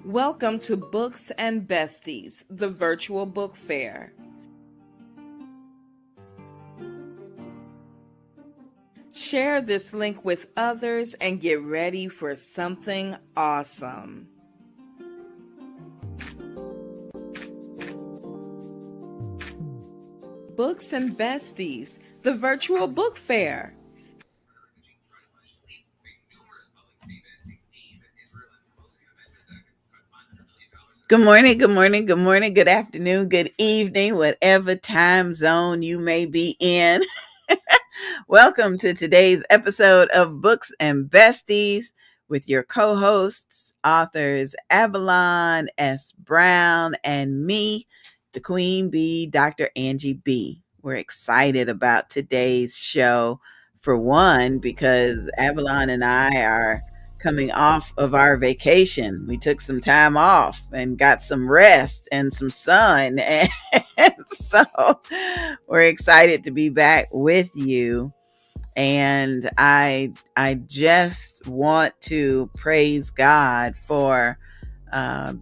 Welcome to Books and Besties, the virtual book fair. Share this link with others and get ready for something awesome. Books and Besties, the virtual book fair. Good morning, good morning, good morning, good afternoon, good evening, whatever time zone you may be in. Welcome to today's episode of Books and Besties with your co-hosts, authors Avalone S. Brown, and me, the Queen Bee, Dr. Angie B. We're excited about today's show, for one, because Avalone and I are coming off of our vacation. We took some time off and got some rest and some sun. And so we're excited to be back with you. And I just want to praise God for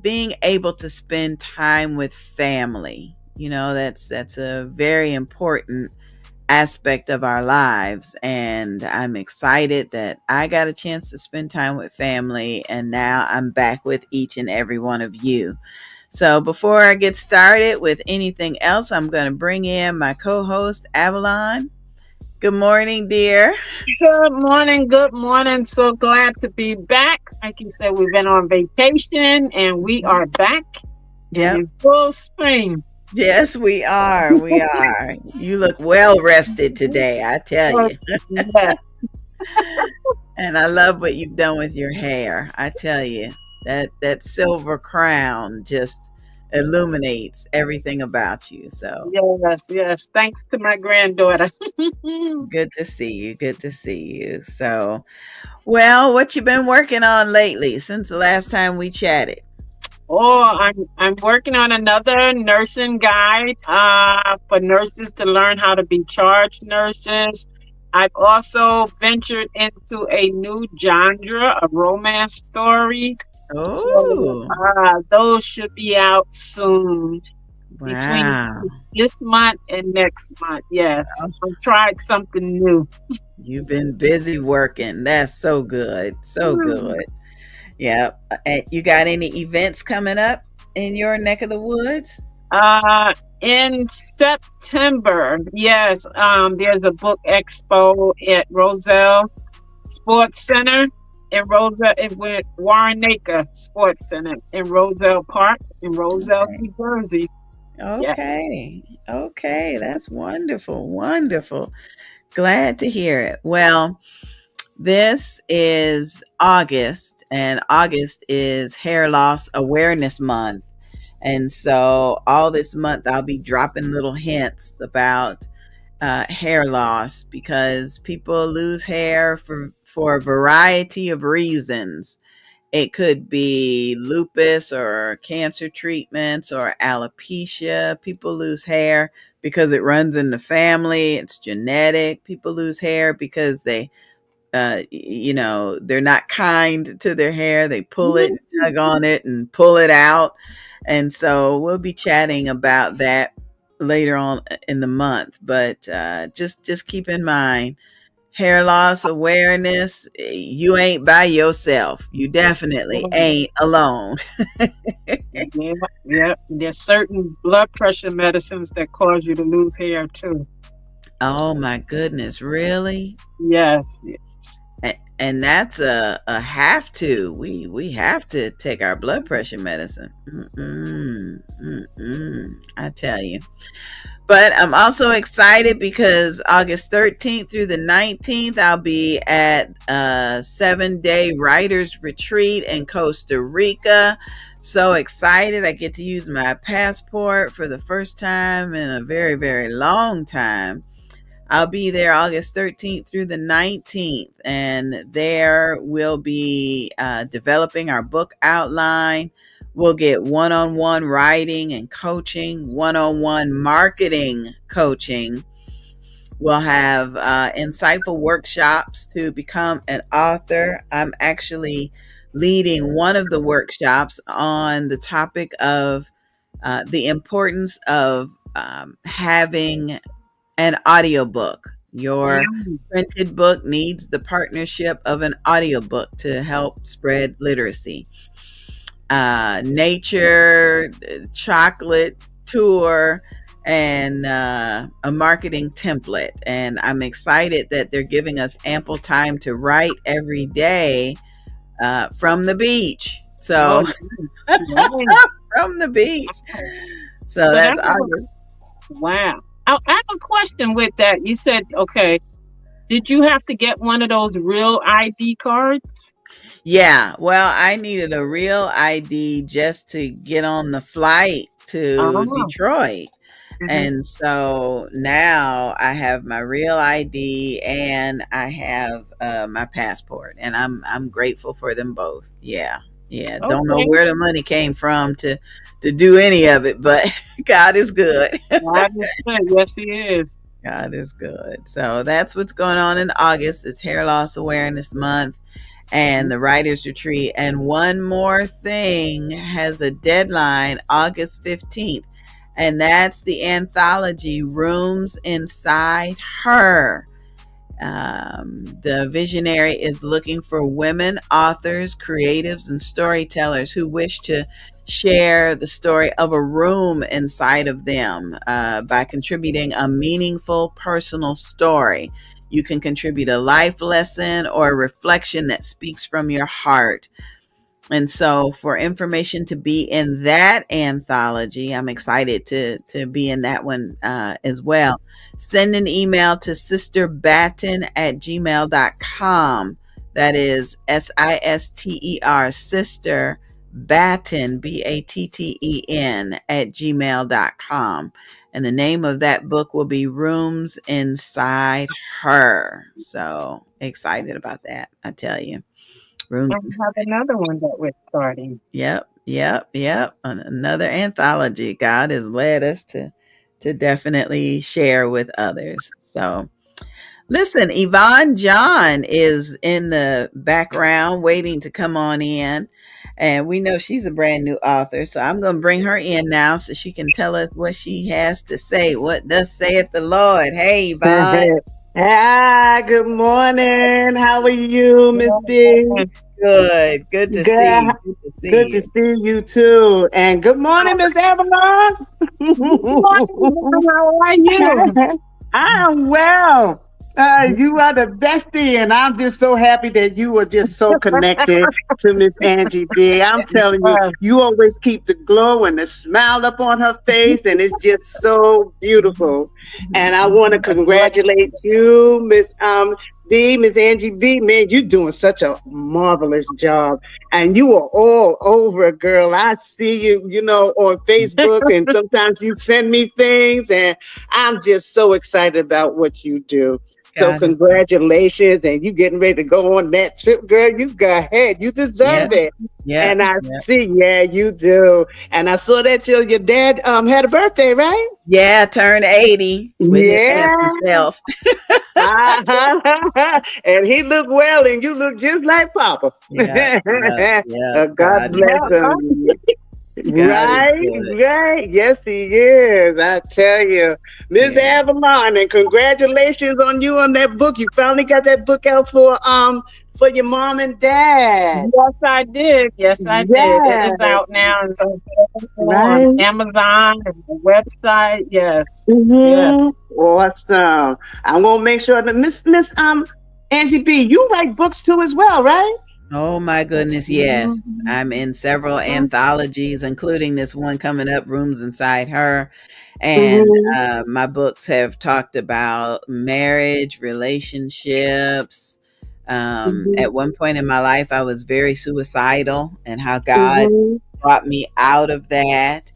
being able to spend time with family. You know, that's a very important aspect of our lives, and I'm excited that I got a chance to spend time with family, and now I'm back with each and every one of you. So before I get started with anything else, I'm going to bring in my co-host Avalone. Good morning, dear. Good morning. Good morning. So glad to be back. Like you said, we've been on vacation and we are back and Yep. in full swing. Yes, we are. We are. You look well rested today, I tell you. Yes. And I love what you've done with your hair. I tell you, that silver crown just illuminates everything about you. So Yes. Thanks to my granddaughter. good to see you. Good to see you. So, well, what you been working on lately since the last time we chatted? Oh, I'm working on another nursing guide for nurses to learn how to be charge nurses. I've also ventured into a new genre, a romance story. So Oh, those should be out soon, between wow. this month and next month. Yes, I've tried something new. You've been busy working. That's so good. So Hmm. good. Yeah. You got any events coming up in your neck of the woods? Uh, in September, yes, there's a book expo at Roselle Sports Center in Roselle, with Warrenaker Sports Center in Roselle Park in Roselle, Okay. New Jersey. Yes. Okay. Okay. That's wonderful. Wonderful. Glad to hear it. Well, this is August, and August is Hair Loss Awareness Month. And so, all this month, I'll be dropping little hints about hair loss, because people lose hair for a variety of reasons. It could be lupus or cancer treatments or alopecia. People lose hair because it runs in the family. It's genetic. People lose hair because they're not kind to their hair. They pull it, tug on it, and pull it out. And so we'll be chatting about that later on in the month. But just keep in mind, hair loss awareness, you ain't by yourself. You definitely ain't alone. Yeah, yeah. There's certain blood pressure medicines that cause you to lose hair too. Oh my goodness, really? Yes, yes. And that's a have to. We have to take our blood pressure medicine. I tell you. But I'm also excited because August 13th through the 19th, I'll be at a 7-day writers retreat in Costa Rica. So excited. I get to use my passport for the first time in a very, very long time. I'll be there August 13th through the 19th, and there we'll be developing our book outline. We'll get one-on-one writing and coaching, one-on-one marketing coaching. We'll have insightful workshops to become an author. I'm actually leading one of the workshops on the topic of the importance of having an audiobook. Your Yeah. printed book needs the partnership of an audiobook to help spread literacy. Nature, chocolate tour, and a marketing template. And I'm excited that they're giving us ample time to write every day from the beach. Oh, So, nice. from the beach. So So that's that's August. wow. I have a question with that. You said, okay, did you have to get one of those real ID cards? Yeah, well, I needed a real ID just to get on the flight to Oh, Detroit. mhm. And so now I have my real ID and I have my passport, and I'm grateful for them both. Yeah, yeah. Don't know Okay. where the money came from to do any of it, but God is good. God is good. Yes, He is. God is good. So that's what's going on in August. It's Hair Loss Awareness Month and the Writers Retreat. And one more thing has a deadline, August 15th, and that's the anthology Rooms Inside Her. The visionary is looking for women authors, creatives, and storytellers who wish to share the story of a room inside of them by contributing a meaningful personal story. You can contribute a life lesson or a reflection that speaks from your heart. And so for information to be in that anthology, I'm excited to be in that one as well. Send an email to sisterbatten@gmail.com. That is SISTER, sister Batten, BATTEN, @gmail.com. And the name of that book will be Rooms Inside Her. So excited about that, I tell you. Rooms. I have another one that we're starting. Yep, yep, yep. Another anthology. God has led us to definitely share with others. So listen, Yvonne John is in the background waiting to come on in. And we know she's a brand new author. So I'm going to bring her in now so she can tell us what she has to say. What thus saith the Lord? Hey, Yvonne. Hi, good morning. How are you, Miss B? Yeah. Good. Good to see Good, you. Good to good see to you. see you too. And good morning, Miss Avalone. Good morning, ma'am. How are you? I'm well. You are the bestie, and I'm just so happy that you are just so connected to Miss Angie B. I'm telling you, Uh, you always keep the glow and the smile up on her face, and it's just so beautiful. And I want to congratulate you, Miss Angie B. Man, you're doing such a marvelous job, and you are all over, girl. I see you, on Facebook, and sometimes you send me things, and I'm just so excited about what you do. So God is good. congratulations, and you getting ready to go on that trip, girl. You go ahead. You deserve Yep, it. yep, And I yep. see, yeah, you do. And I saw that your dad had a birthday, right? Yeah, turned 80 with his handsome Yeah. self. Uh-huh. And he looked well, and you look just like Papa. Yeah, yeah, yeah. God God is bless yeah, good. him. God is Right, good. right. Yes, he is. I tell you, Miss Yeah. Avalon, and congratulations on you on that book. You finally got that book out for your mom and dad. yes, I did. Yes, I did. It is Yes, out now. It's available on right. Amazon and the website. Yes, yes. Mm-hmm. Awesome. I'm gonna make sure that Miss Angie B, you write books too as well, right? Oh my goodness, yes. Mhm. I'm in several anthologies, including this one coming up, Rooms Inside Her. And Mm-hmm. my books have talked about marriage, relationships. Mm-hmm. At one point in my life, I was very suicidal, and how God Mm-hmm. brought me out of that.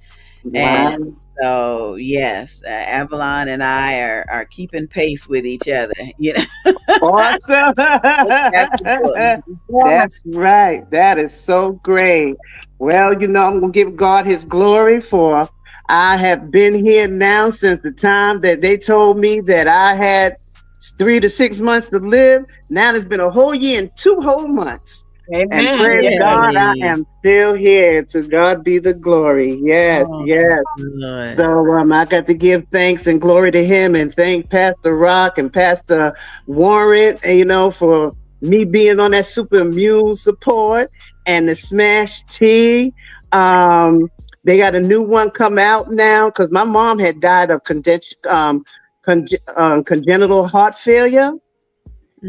And Wow. so, yes, Avalon and I are keeping pace with each other. You know, Awesome. book after book. That's right. That is so great. Well, I'm going to give God his glory for I have been here now since the time that they told me that I had 3 to 6 months to live. Now it's been a whole year and 2 whole months. And Amen. praise Yes. God, I Really. am still here. To God be the glory. Yes, Oh, yes. good. So I got to give thanks and glory to him and thank Pastor Rock and Pastor Warren, for me being on that super immune support and the Smash T. Um, they got a new one come out now because my mom had died of congenital heart failure.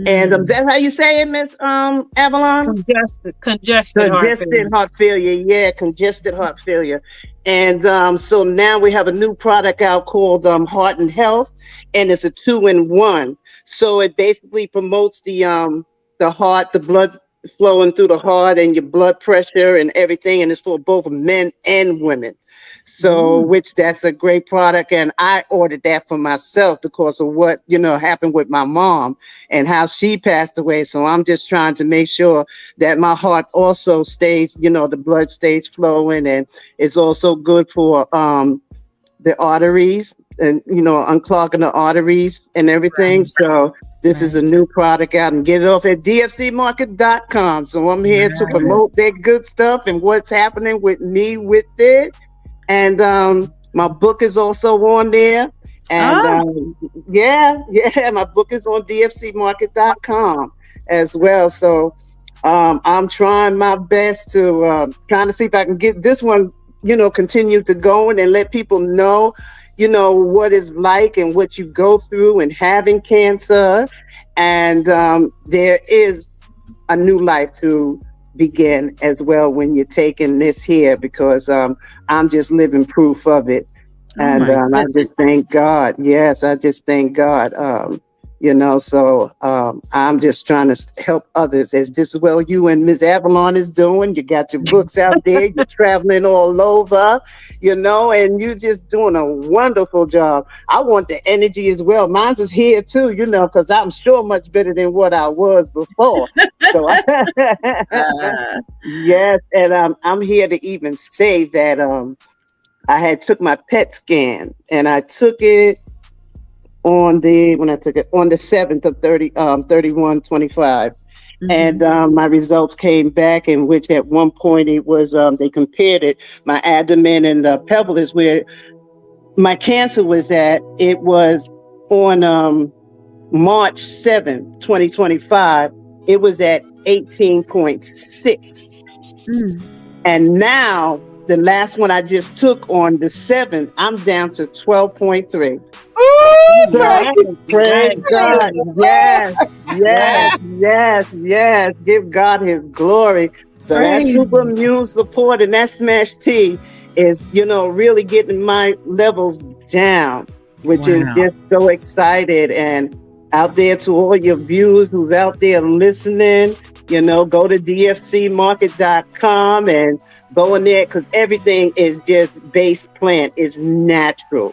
And Mm. that's how you say it, Miss Avalon? Congested heart Congested failure. heart failure, yeah, congested heart failure. And so now we have a new product out called Heart and Health, and it's a 2-in-1. So it basically promotes the heart, the blood flowing through the heart, and your blood pressure and everything, and it's for both men and women. So, Mm. which that's a great product, and I ordered that for myself because of what happened with my mom and how she passed away. So I'm just trying to make sure that my heart also stays, the blood stays flowing, and it's also good for the arteries and unclogging the arteries and everything. So this is Right. a new product out, and get it off at dfcmarket.com. So I'm here to Right. promote that good stuff and what's happening with me with it. And my book is also on there. And Oh, yeah, yeah, my book is on dfcmarket.com as well. So I'm trying my best to trying to see if I can get this one, continue to go and let people know, what it's like and what you go through and having cancer. And there is a new life to begin as well when you're taking this here, because I'm just living proof of it. oh And my I goodness. just thank God. Yes, I just thank God. So I'm just trying to help others as just well you and Miss Avalon is doing. You got your books out there, you're traveling all over, and you're just doing a wonderful job. I want the energy as well. Mine's is here too, because I'm sure much better than what I was before. So Uh, yes, and I'm here to even say that I had took my PET scan, and I took it on the when I took it on the 7th of 31/25. And mhm. my results came back, in which at one point it was they compared it, my abdomen and the pelvis where my cancer was at. It was on March 7th, 2025. It was at 18.6. Mm. And now the last one I just took on the 7th, I'm down to 12.3. Oh, So praise, Nice, praise nice. praise God. the Yes, yes, Yes. yes, yes. Give God his glory. So that praise. super immune support and that smash T is, really getting my levels down, which is Wow. just so excited. And out there to all your viewers who's out there listening, go to dfcmarket.com and go in there, because everything is just base plant, is natural.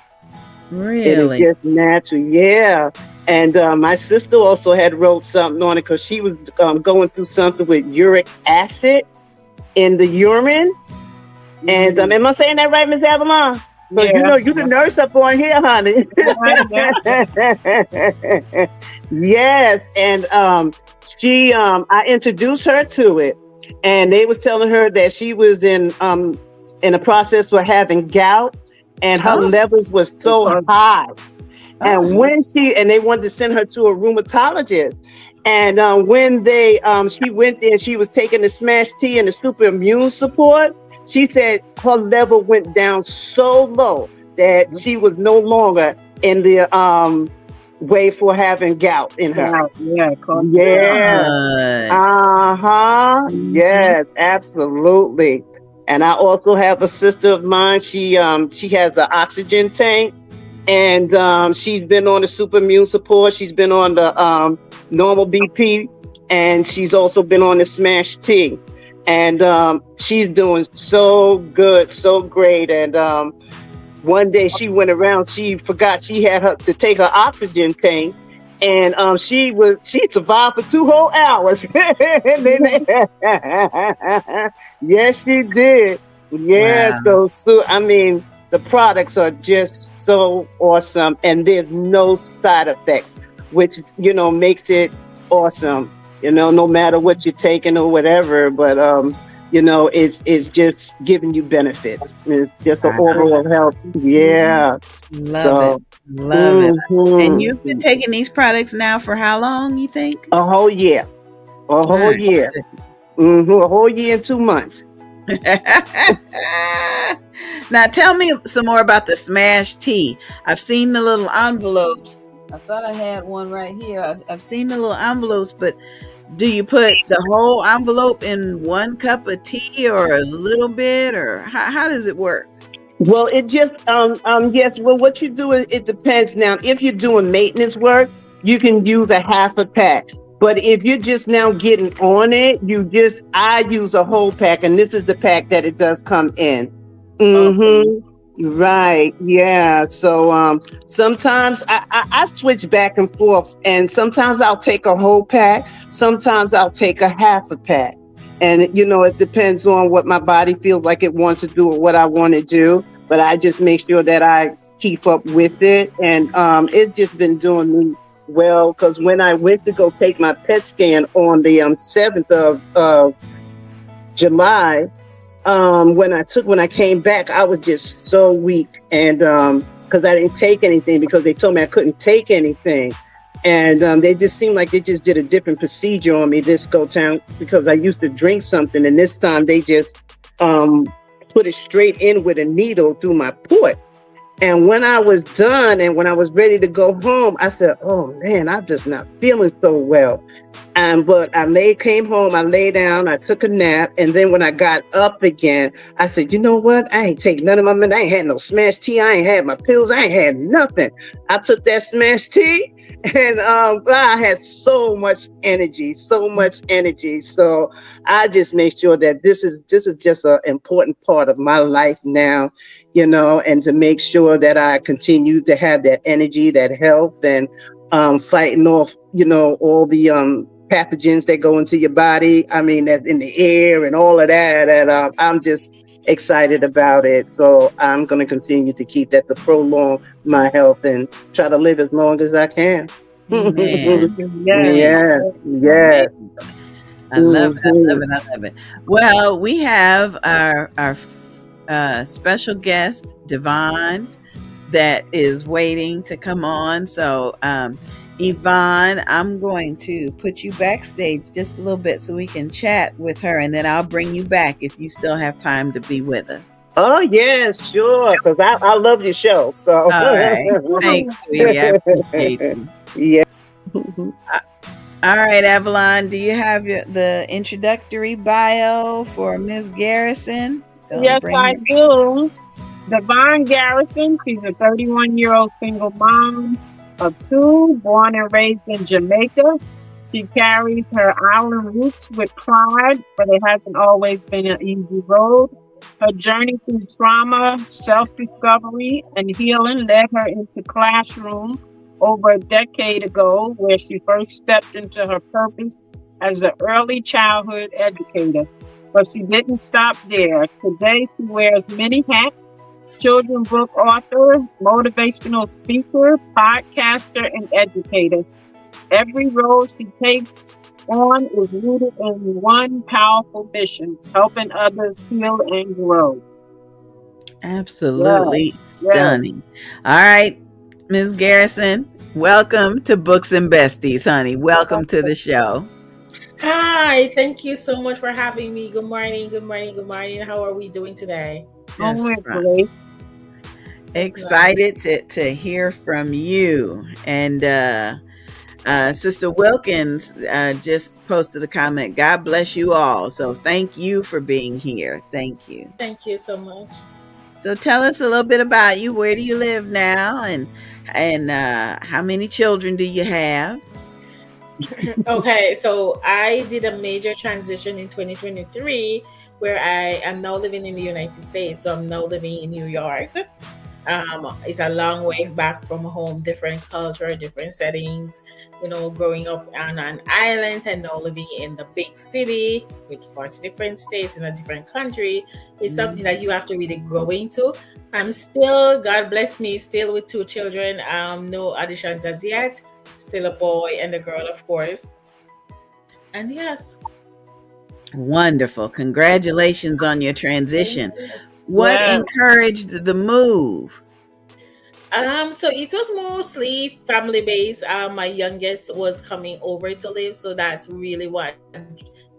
It is Really? just natural, yeah. And my sister also had wrote something on it because she was going through something with uric acid in the urine. And Mm. am I saying that right, Miss Avalon? Because Yeah. you the nurse up on here, honey. Yeah. Yeah. Yes, and she I introduced her to it, and they was telling her that she was in a process for having gout, and her Oh, levels was so Because high. oh, And they wanted to send her to a rheumatologist. And when she went there, she was taking the smash tea and the super immune support. She said her level went down so low that she was no longer in the way for having gout in her. gout. Yeah, causes gout. Yeah. good. Uh-huh. Mm-hmm. Yes, absolutely. And I also have a sister of mine. She has an oxygen tank, and she's been on the super immune support. She's been on the normal BP, and she's also been on the Smash T. And she's doing so good, so great. And one day she went around, she forgot she had her to take her oxygen tank. And she survived for 2 whole hours. Yes, she did. Yeah, Wow. so I mean, the products are just so awesome, and there's no side effects, which makes it awesome. no matter what you're taking or whatever. But it's just giving you benefits. It's just an I overall health. Yeah. love it. So Love it. And mhm. you've been taking these products now for how long, you think? A whole year. A whole My year. A whole year and 2 months. Now tell me some more about the smash tea. I've seen the little envelopes. I thought I had one right here. I've seen the little envelopes, but do you put the whole envelope in one cup of tea or a little bit, or how does it work? Well, it just yes. Well, what you do is it depends. Now, if you're doing maintenance work, you can use a half a pack. But if you're just now getting on it, I use a whole pack, and this is the pack that it does come in. Okay. Mm-hmm. Right. Yeah. So sometimes I switch back and forth, and sometimes I'll take a whole pack. Sometimes I'll take a half a pack. And it depends on what my body feels like it wants to do or what I want to do. But I just make sure that I keep up with it. And it's just been doing me well, because when I went to go take my PET scan on the 7th of July, when I came back, I was just so weak, and because I didn't take anything, because they told me I couldn't take anything. And they just seemed like they just did a different procedure on me this go time, because I used to drink something, and this time they just put it straight in with a needle through my port. And when I was done and when I was ready to go home, I said, "Oh man, I'm just not feeling so well." But came home, I lay down, I took a nap, and then when I got up again, I said, "You know what? I ain't take none of my money. I ain't had no smashed tea. I ain't had my pills. I ain't had nothing." I took that smashed tea, and I had so much energy, so much energy. So I just make sure that this is just an important part of my life now, and to make sure that I continue to have that energy, that health, and fighting off, all the pathogens that go into your body. I mean, that in the air and all of that. And I'm just excited about it. So I'm going to continue to keep that to prolong my health and try to live as long as I can. Amen. Yes. Amen. Yes, yes. Amazing. I love it. I love Mhm. it. I love it. Well, we have our special guest, Devon, that is waiting to come on. So, Yvonne, I'm going to put you backstage just a little bit so we can chat with her, and then I'll bring you back if you still have time to be with us. Oh, yes, sure. Because I love your show. So, All right. Thanks, sweetie. I appreciate you. yeah. Uh, All right, Avalon, do you have the introductory bio for Miss Garrison? Gonna Yes, bring I her. do. Devon Garrison, she's a 31-year-old single mom of two, born and raised in Jamaica. She carries her island roots with pride, but it hasn't always been an easy road. Her journey through trauma, self-discovery, and healing led her into classroom over a decade ago, where she first stepped into her purpose as an early childhood educator. But she didn't stop there. Today, she wears many hats: children book author, motivational speaker, podcaster, and educator. Every role she takes on is rooted in one powerful mission: helping others heal and grow. Absolutely Yes, yes. stunning. All right, Miss Garrison, welcome to Books and Besties, honey. Welcome to the show. Hi, thank you so much for having me. Good morning, good morning, good morning. How are we doing today? Just Doing fine. great. That's nice. Excited to hear from you. And Sister Wilkins just posted a comment. God bless you all. So thank you for being here. Thank you. Thank you so much. So tell us a little bit about you. Where do you live now, and how many children do you have? Okay, so I did a major transition in 2023 where I am now living in the United States. So I'm now living in New York. It's a long way back from home, different culture, different settings. Growing up on an island and now living in the big city with 40 different states in a different country is something that you have to really grow into. I'm still, God bless me, still with two children. No additions as yet. Still a boy and a girl, of course. And yes, Wonderful. Congratulations on your transition. What Yeah. encouraged the move? so it was mostly family based. My youngest was coming over to live, so that's really what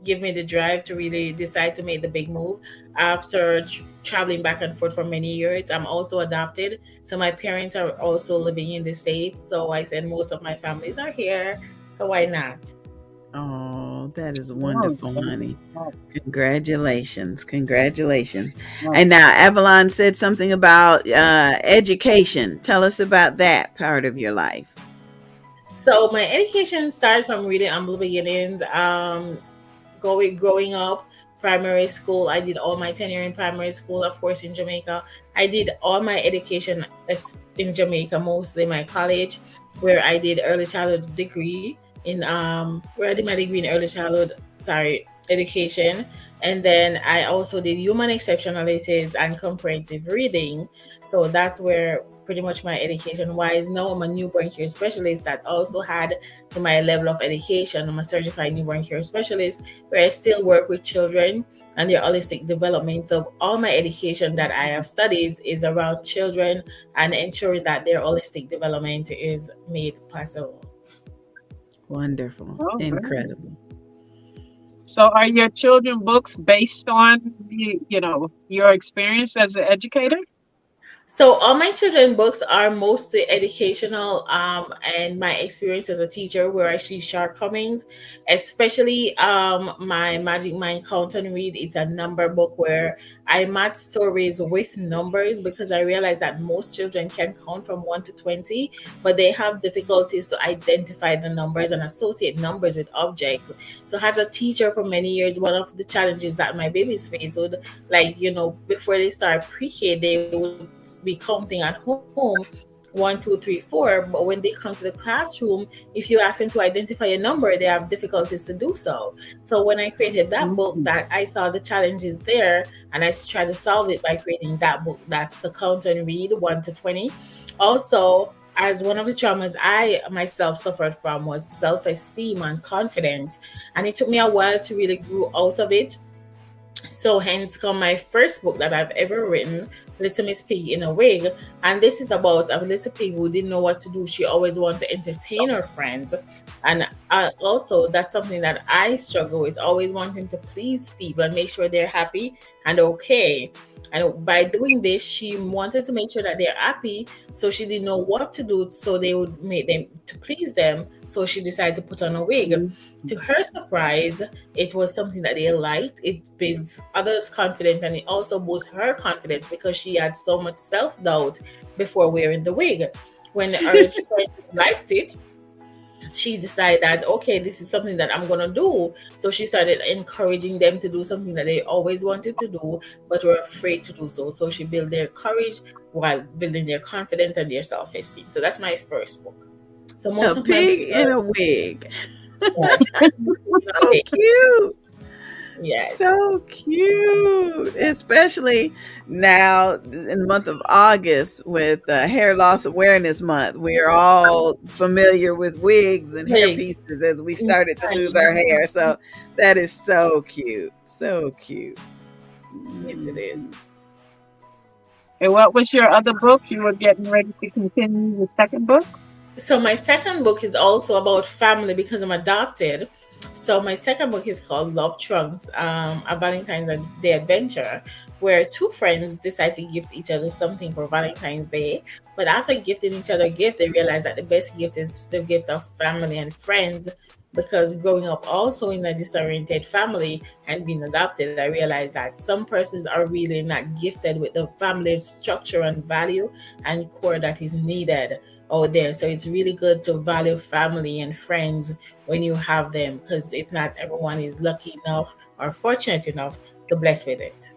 gave me the drive to really decide to make the big move. After traveling back and forth for many years, I'm also adopted, so my parents are also living in the States. So I said most of my families are here, so why not? Oh, that is Oh, wonderful, yes, honey. yes, Congratulations. Congratulations. yes. And now Avalon said something about education. Tell us about that part of your life. So my education started from really humble beginnings. Growing up, primary school, I did all my tenure in primary school, of course, in Jamaica. I did all my education in Jamaica, mostly my college, where I did early childhood degree in where I did my degree in early childhood, sorry, education. And then I also did human exceptionalities and comprehensive reading. So that's where pretty much my education wise. Now I'm a newborn care specialist that also had to my level of education. I'm a certified newborn care specialist where I still work with children and their holistic development. So all my education that I have studied is around children and ensuring that their holistic development is made possible. Wonderful. Oh, great. Incredible. So are your children books based on your experience as an educator? So all my children books are mostly educational, and my experience as a teacher were actually shortcomings, especially my Magic Mind Count and Read. It's a number book where I match stories with numbers because I realize that most children can count from 1 to 20, but they have difficulties to identify the numbers and associate numbers with objects. So as a teacher for many years, one of the challenges that my babies face would, like, before they start pre-K, they would be counting at home 1, 2, 3, 4. But when they come to the classroom, if you ask them to identify a number, they have difficulties to do so. So when I created that book, Mhm. that I saw the challenges there, and I tried to solve it by creating that book. That's the Count and Read 1 to 20. Also, as one of the traumas I myself suffered from was self-esteem and confidence, and it took me a while to really grow out of it. So hence come my first book that I've ever written, Little Miss Pig in a Wig. And this is about a little pig who didn't know what to do. She always wanted to entertain her friends. And also, that's something that I struggle with, always wanting to please people and make sure they're happy and okay. And by doing this, she wanted to make sure that they're happy. So she didn't know what to do so they would make them to please them. So she decided to put on a wig. Mhm. To her surprise, it was something that they liked. It builds others' confidence and it also boosts her confidence because she had so much self doubt before wearing the wig. When her friend liked it, she decided that, okay, this is something that I'm going to do. So she started encouraging them to do something that they always wanted to do, but were afraid to do so. So she built their courage while building their confidence and their self esteem. So that's my first book. So A most of my pig books in are, a wig. yes, So cute. yes. So cute. Especially now in the month of August with Hair Loss Awareness Month. We are all familiar with wigs and hair Wigs. pieces as we started to lose our hair. So that is so cute. So cute. Yes, it is. Mhm. And what was your other book? You were getting ready to continue the second book? So my second book is also about family because I'm adopted. So my second book is called Love Trunks, a Valentine's Day adventure, where two friends decide to gift each other something for Valentine's Day. But after gifting each other a gift, they realize that the best gift is the gift of family and friends. Because growing up also in a disoriented family and being adopted, I realized that some persons are really not gifted with the family structure and value and core that is needed out there. So it's really good to value family and friends when you have them because it's not everyone is lucky enough or fortunate enough to bless with it.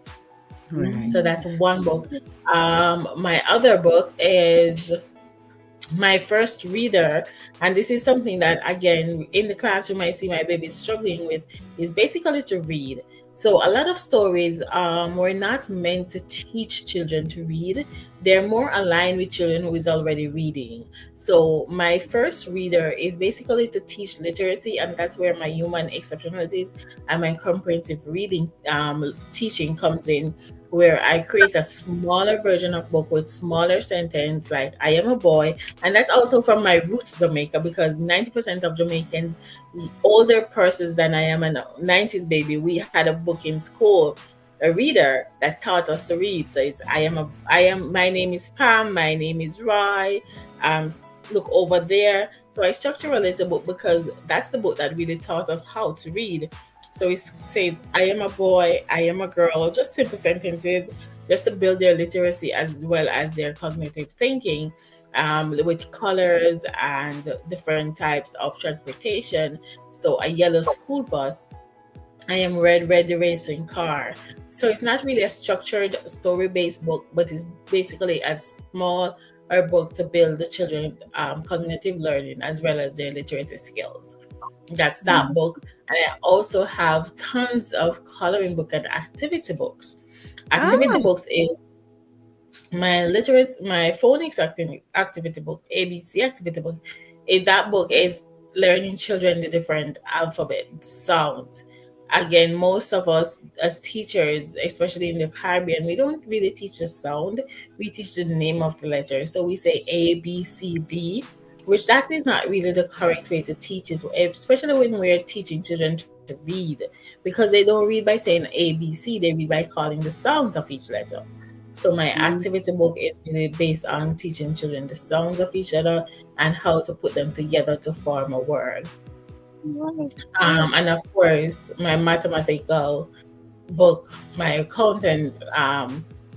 Right. So that's one book. My other book is my first reader, and this is something that again in the classroom I see my baby struggling with, is basically to read. So a lot of stories were not meant to teach children to read. They're more aligned with children who is already reading. So my first reader is basically to teach literacy, and that's where my human exceptionalities and my comprehensive reading teaching comes in, where I create a smaller version of book with smaller sentence like I am a boy. And that's also from my roots Jamaica, because 90% of Jamaicans, older persons than I am, a 90s baby, we had a book in school, a reader that taught us to read. So it's my name is Pam, my name is Roy, um look over there. So I structure a little book because that's the book that really taught us how to read. So it says I am a boy, I am a girl, just simple sentences, just to build their literacy as well as their cognitive thinking, with colors and different types of transportation. So a yellow school bus, I am red, red the racing car. So it's not really a structured story based book, but it's basically a small or book to build the children cognitive learning as well as their literacy skills. That's that book. And I also have tons of coloring book and activity books. Activity Oh, books is my phonics activity book, ABC activity book. That book is learning children the different alphabet sounds. Again, most of us as teachers, especially in the Caribbean, we don't really teach the sound. We teach the name of the letter. So we say A, B, C, D, which that is not really the correct way to teach it, especially when we're teaching children to read, because they don't read by saying A, B, C. They read by calling the sounds of each letter. So my Mhm. activity book is really based on teaching children the sounds of each other and how to put them together to form a word. Right. Right. And of course, my mathematical book, my accountant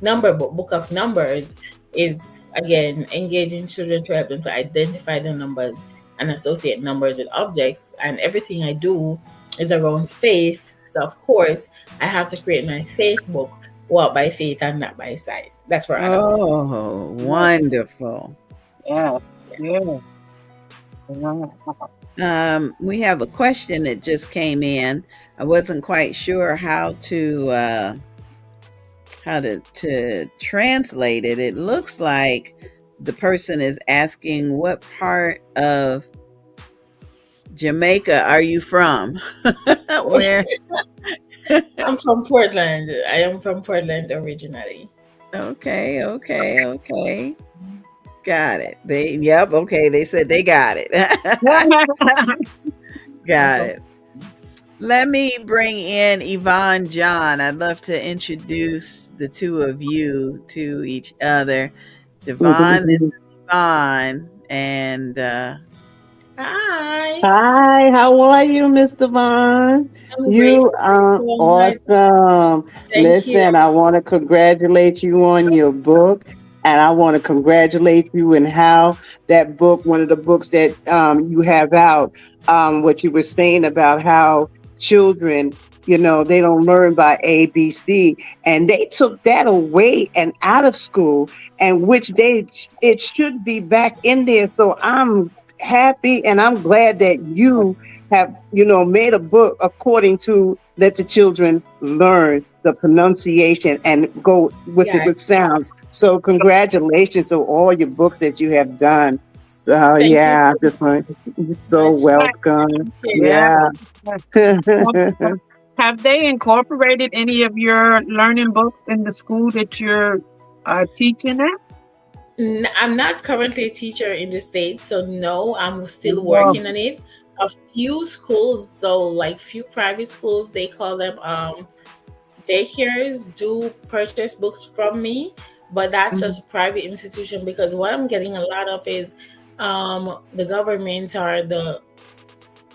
number book of numbers, is again engaging children to help them to identify the numbers and associate numbers with objects. And everything I do is around faith. So of course, I have to create my faith book, walk by faith and not by sight. That's for adults. oh, Yes. wonderful. Yes. Yes. Yes. Wow. We have a question that just came in. I wasn't quite sure how to translate it. It looks like the person is asking what part of Jamaica are you from? Where? I'm from Portland. I am from Portland originally. Okay, okay, okay. Got it. Yep, okay, they said they got it. I'm Got from it. Let me bring in Yvonne John. I'd love to introduce the two of you to each other. Devon, this is Yvonne, and Hi. Hi, how are you, Mr. Vaughn? I'm great. You Thank you are so much. awesome. Thank you. Listen, I want to congratulate you on your book, and I want to congratulate you in how that book, one of the books that you have out, what you were saying about how children, they don't learn by ABC, and they took that away and out of school, and which it should be back in there. So I'm happy and I'm glad that you have, made a book according to let the children learn the pronunciation and go with it Yeah. with sounds. So congratulations to all your books that you have done. So Thank you yeah, so I just want so much. welcome. Thank you. Yeah. Yeah. Have have they incorporated any of your learning books in the school that you're teaching at? I'm not currently a teacher in the States, so no, I'm still No. working on it. A few schools, though, like few private schools, they call them daycares, do purchase books from me, but that's Mhm. just a private institution, because what I'm getting a lot of is the government or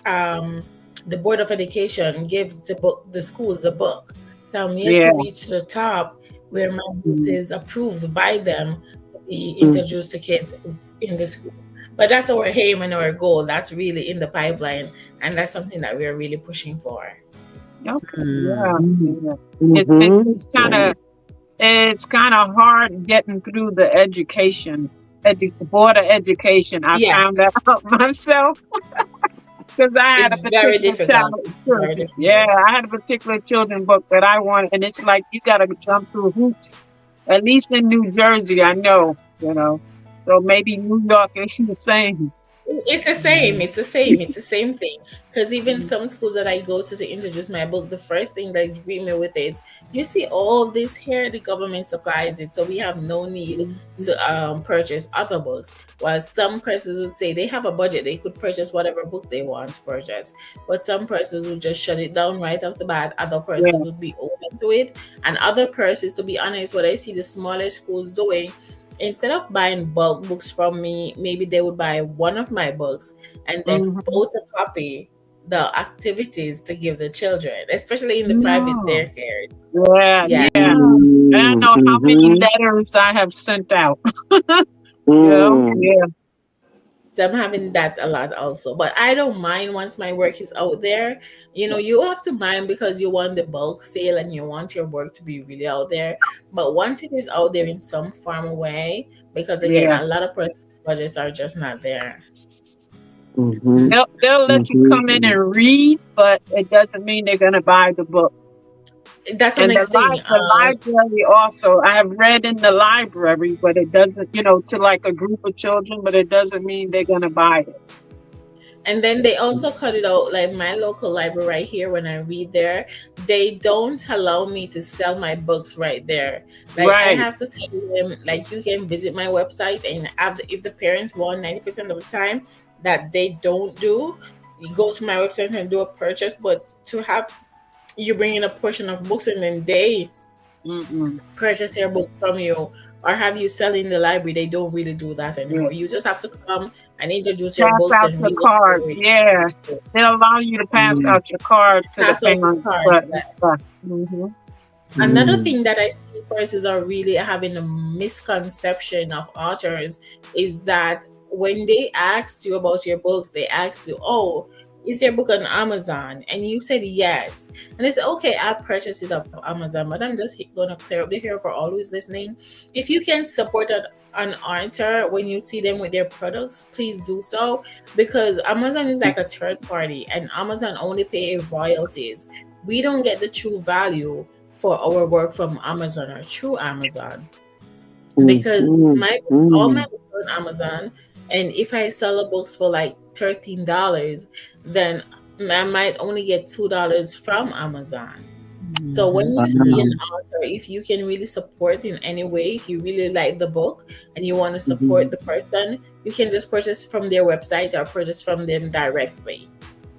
um, the board of education gives the schools a book. So I'm yet Yeah. to reach the top where my book is approved by them to be Mhm. introduced to kids in the school. But that's our aim and our goal. That's really in the pipeline, and that's something that we're really pushing for. Okay. mm, Yeah. Mhm. Yeah. Mhm. It's kind of hard getting through the education, board of education. I found Yes. that out myself. Because I had It's a very particular difficult. child It's very children. Yeah, difficult. I had a particular children book that I wanted, and it's like you got to jump through hoops. At least in New Jersey, I know, you know. So maybe New York is the same. It's the same. It's the same. It's the same thing. Because even some schools that I go to introduce my book, the first thing they greet me with is, "You see all this here, the government supplies it, so we have no need to purchase other books." While some persons would say they have a budget, they could purchase whatever book they want to purchase, but some persons would just shut it down right off the bat. Other persons Yeah. would be open to it, and other persons, to be honest, what I see the smaller schools doing, instead of buying bulk books from me, maybe they would buy one of my books and then Mm-hmm. photocopy the activities to give the children, especially in the private No. daycare. Yeah, Yeah. yeah. And I know how many letters I have sent out. You know? Yeah. So I'm having that a lot also. But I don't mind once my work is out there. You have to mind because you want the bulk sale and you want your work to be really out there. But once it is out there in some form of way, because again, Yeah. a lot of personal budgets are just not there. They'll let you come in and read, but it doesn't mean they're gonna buy the book. That's the And next thing. the library also, I have read in the library, but it doesn't, to like a group of children, but it doesn't mean they're gonna buy it. And then they also cut it out, like my local library right here, when I read there, they don't allow me to sell my books right there. Like I Right. have to tell them, like, you can visit my website, and if the parents want 90% of the time that they don't do, you go to my website and do a purchase. But to have you bring in a portion of books and then they Mm-mm. purchase their books from you or have you sell in the library, they don't really do that Yeah. anymore. You just have to come and introduce your Pass books out and your read the card. story. Yeah. They'll allow you to pass out your card to the Pass out your parents, cards. but Yes. mm-hmm. Another thing that I see persons are really having a misconception of authors is that when they ask you about your books, they ask you, "Oh, is your book on Amazon?" And you said yes. And they say, "Okay, I purchased it off Amazon." But I'm just going to clear up the here for always listening. If you can support an author when you see them with their products, please do so, because Amazon is like a third party and Amazon only pay royalties. We don't get the true value for our work from Amazon or through Amazon, because all my books are on Amazon, and if I sell the books for like $13, then I might only get $2 from Amazon. So when you see an author, if you can really support in any way, if you really like the book and you want to support the person, you can just purchase from their website or purchase from them directly.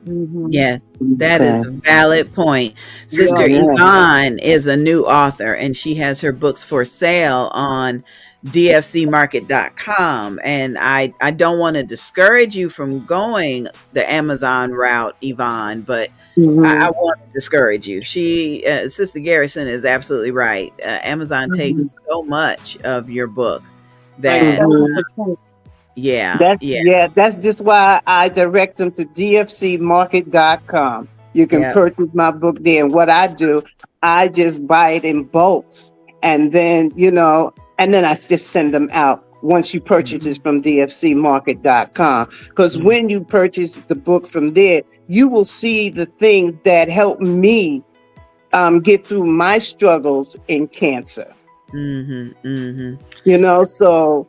Mm-hmm. Yes, that is a valid point. Sister Yeah. Yvonne is a new author and she has her books for sale on dfcmarket.com. And I don't want to discourage you from going the Amazon route, Yvonne, but I want to discourage you. Sister Garrison is absolutely right. Amazon Mm-hmm. takes so much of your book Like that, 70%. That's just why I direct them to dfcmarket.com. You can yeah. purchase my book there. And what I do, I just buy it in bulks. And then, and then I just send them out once you purchase it from dfcmarket.com. Because when you purchase the book from there, you will see the things that help me get through my struggles in cancer. So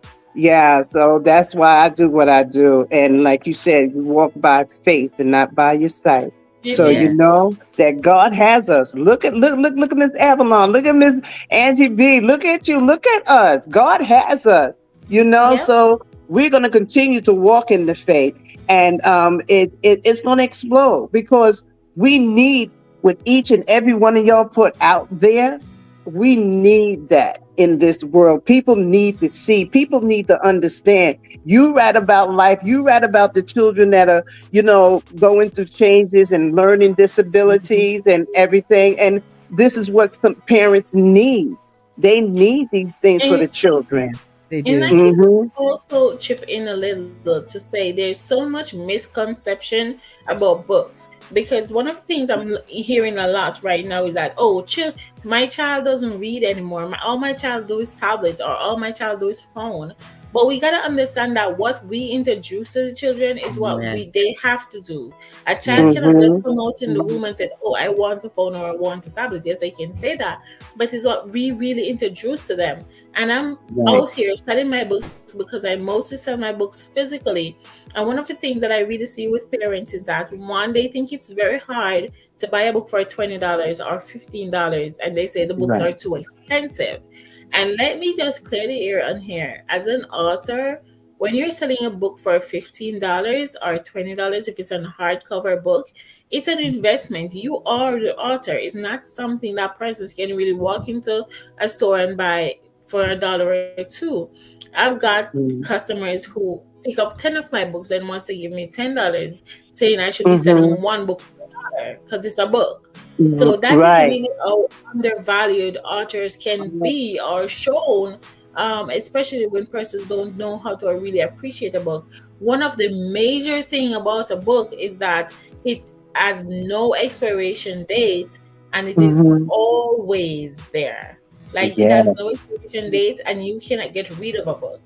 so that's why I do what I do. And like you said, you walk by faith and not by your sight. So Amen. you know that God has us. Look at Miss Avalone. Look at Miss Angie B. Look at you. Look at us. God has us. Yep. So we're going to continue to walk in the faith, and it's going to explode, because we need what each and every one of y'all put out there. We need that in this world. People need to see. People need to understand. You write about life. You write about the children that are, going through changes and learning disabilities and everything. And this is what some parents need. They need these things for the children. They And I do. can also chip in a little to say there's so much misconception about books. because one of the things I'm hearing a lot right now is that, oh, my child doesn't read anymore. All my child do is tablet, or all my child do is phone. But we gotta understand that what we introduce to the children is what Yes. they have to do. A child Yes. cannot just Mm-hmm. come out in the room and say, "Oh, I want a phone or I want a tablet." Yes, they can say that, but it's what we really introduce to them. And I'm Right. out here selling my books because I mostly sell my books physically. And one of the things that I really see with parents is that, one, they think it's very hard to buy a book for $20 or $15, and they say the books Right. are too expensive. And let me just clear the air on here. As an author, when you're selling a book for $15 or $20, if it's a hardcover book, it's an investment. You are the author. It's not something that persons can really walk into a store and buy for $1 or $2. I've got customers who pick up 10 of my books and wants to give me $10, saying I should be Mm-hmm. selling one book for $1 because it's a book. Mm-hmm. So that is Right. really how undervalued authors can be or shown, especially when persons don't know how to really appreciate a book. One of the major thing about a book is that it has no expiration date, and it is Mm-hmm. always there. Like, it has Yes. no expiration date, and you cannot get rid of a book.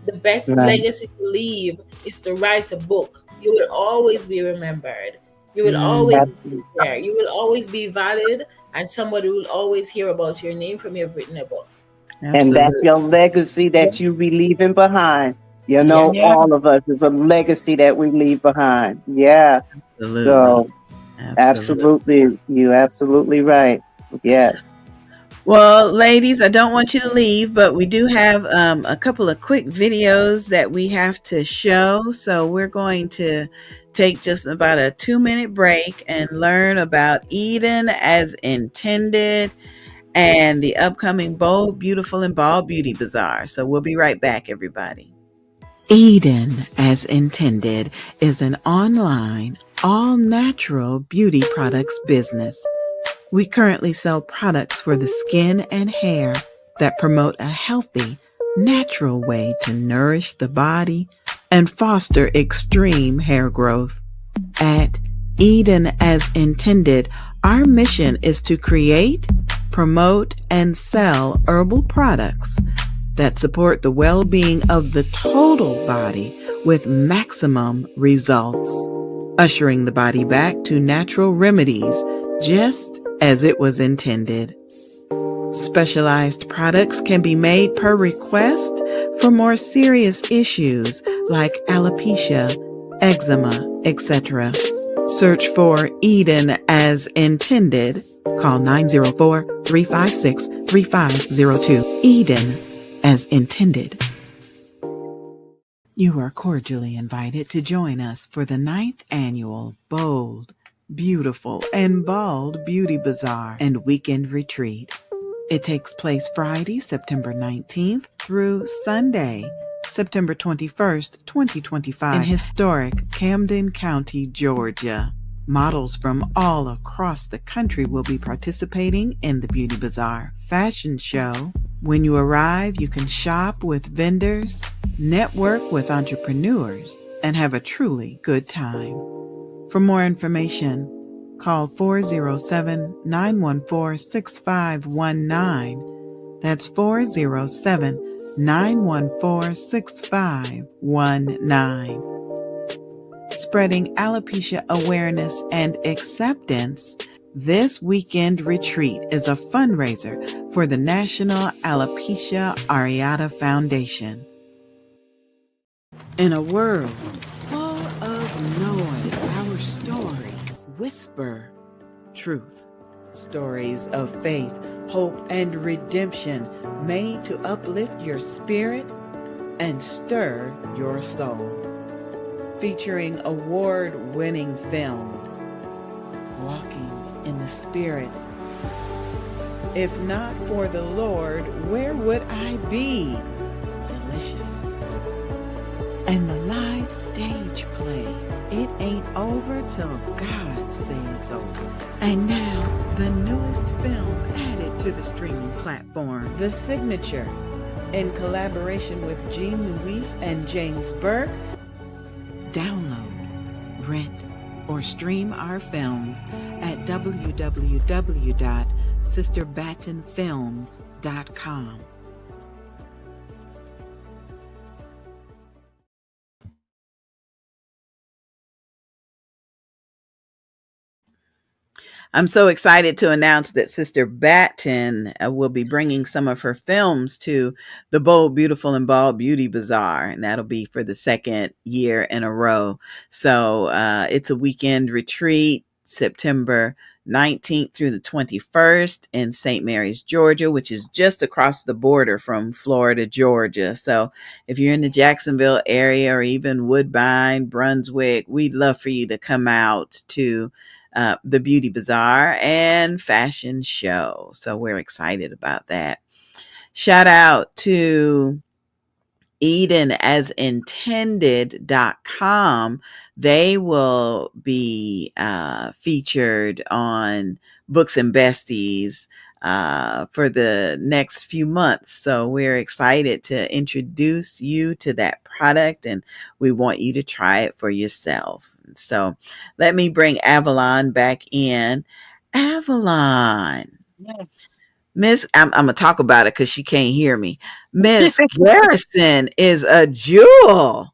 The best Right. legacy to leave is to write a book. You will always be remembered. You will Mm, always be Absolutely. there. You will always be valid, and somebody will always hear about your name from you've written a book. And that's absolutely. your legacy that you be leaving behind. You Yes. know, Yeah. all of us is a legacy that we leave behind. Yeah. Absolutely. So Absolutely. absolutely, you absolutely right. Yes. Well, ladies, I don't want you to leave, but we do have a couple of quick videos that we have to show. So we're going to take just about a 2-minute break and learn about Eden as intended and the upcoming Bold, Beautiful, and Bald Beauty Bazaar. So we'll be right back, everybody. Eden as intended is an online, all natural beauty products business. We currently sell products for the skin and hair that promote a healthy, natural way to nourish the body and foster extreme hair growth. At Eden as intended, our mission is to create, promote, and sell herbal products that support the well-being of the total body with maximum results, ushering the body back to natural remedies just as it was intended. Specialized products can be made per request for more serious issues like alopecia, eczema, etc. Search for Eden as intended. Call 904-356-3502. Eden as intended. You are cordially invited to join us for the 9th annual Bold, Beautiful, and Bald Beauty Bazaar and Weekend Retreat. It takes place Friday, September 19th through Sunday, September 21st, 2025 in historic Camden County, Georgia. Models from all across the country will be participating in the Beauty Bazaar fashion show. When you arrive, you can shop with vendors, network with entrepreneurs, and have a truly good time. For more information, call 407-914-6519. That's 407-914-6519. Spreading alopecia awareness and acceptance, this weekend retreat is a fundraiser for the National Alopecia Areata Foundation. In a world full of noise, our stories whisper truth. Stories of faith, hope, and redemption made to uplift your spirit and stir your soul. Featuring award-winning films, Walking in the Spirit, If Not for the Lord, Where Would I Be? Delicious. And the live stage play, It Ain't Over Till God Says Over. And now, the newest film added to the streaming platform, The Signature, in collaboration with Jean Louise and James Burke. Download, rent, or stream our films at www.sisterbattenfilms.com. I'm so excited to announce that Sister Batten will be bringing some of her films to the Bold, Beautiful, and Bald Beauty Bazaar, and that'll be for the second year in a row. So it's a weekend retreat, September 19th through the 21st in St. Mary's, Georgia, which is just across the border from Florida, Georgia. So if you're in the Jacksonville area or even Woodbine, Brunswick, we'd love for you to come out to the Beauty Bazaar and Fashion Show. So we're excited about that. Shout out to edenasintended.com. They will be featured on Books and Besties for the next few months. So we're excited to introduce you to that product, and we want you to try it for yourself. So let me bring Avalon back in. Avalon. Yes. Miss, I'm gonna talk about it because she can't hear me. Miss Garrison is a jewel.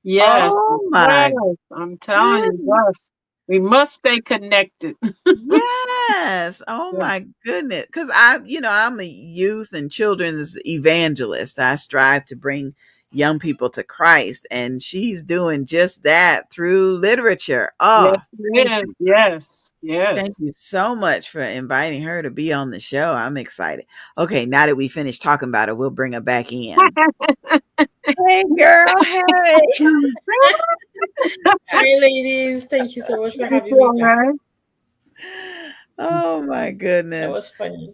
Yes, Oh yes. my I'm telling you, goodness. yes. We must stay connected. Yes. Oh Yeah. my goodness. Because I'm a youth and children's evangelist. I strive to bring young people to Christ, and she's doing just that through literature. Oh, Yes, thank it you. is. Yes, Thank yes. you so much for inviting her to be on the show. I'm excited. Okay, now that we finished talking about her, we'll bring her back in. Hey, girl. Hey. Hi, ladies. Thank you so much for It's having me all back. right. Oh my That goodness. was funny.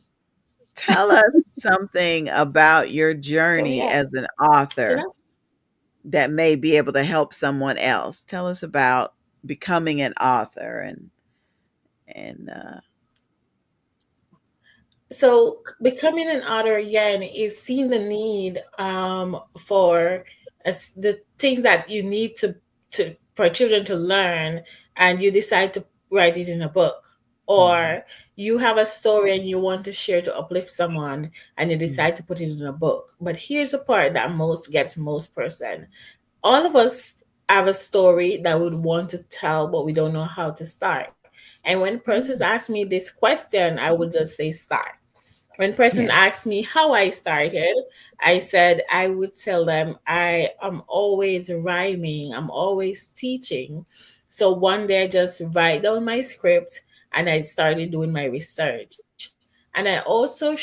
Tell us something about your So journey yeah, as an so author that's that may be able to help someone else. Tell us about becoming an author and so becoming an author again is seeing the need for the things that you need to for children to learn, and you decide to write it in a book, mhm, or you have a story and you want to share to uplift someone and you mhm, decide to put it in a book. But here's the part that most gets most person. All of us have a story that we would want to tell, but we don't know how to start. And when persons mhm. ask me this question, I would just say start. When person Yeah. asked me how I started, I said I would tell them I am always rhyming, I'm always teaching. So one day I just write down my script and I started doing my research. And I also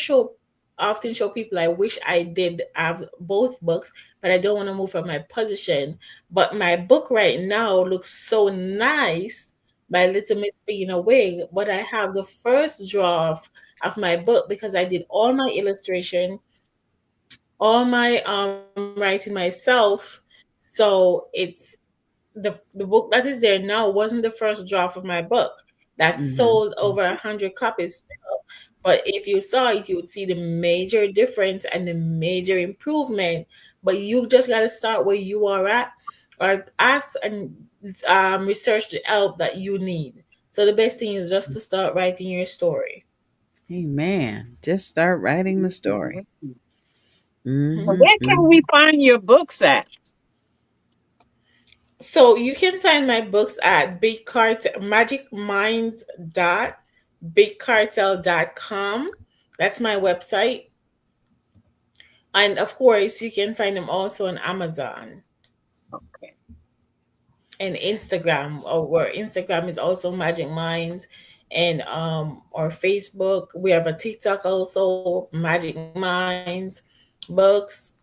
often show people I wish I did have both books, but I don't want to move from my position. But my book right now looks so nice by Little Miss Pig in a Wig, but I have the first draft of my book because I did all my illustration, all my writing myself. So it's the book that is there now wasn't the first draft of my book that Mhm. sold over 100 copies still. But if you saw it, you would see the major difference and the major improvement. But you just got to start where you are at, or ask and research the help that you need. So the best thing is just to start writing your story. Amen. Just start writing the story. Mhm. Mhm. Where can we Mhm. find your books at? So you can find my books at Big Cartel Magic Minds dot bigcartel.com. That's my website. And of course, you can find them also on Amazon Okay. and Instagram. Or Instagram is also Magic Minds, and or Facebook. We have a TikTok also, Magic Minds Books.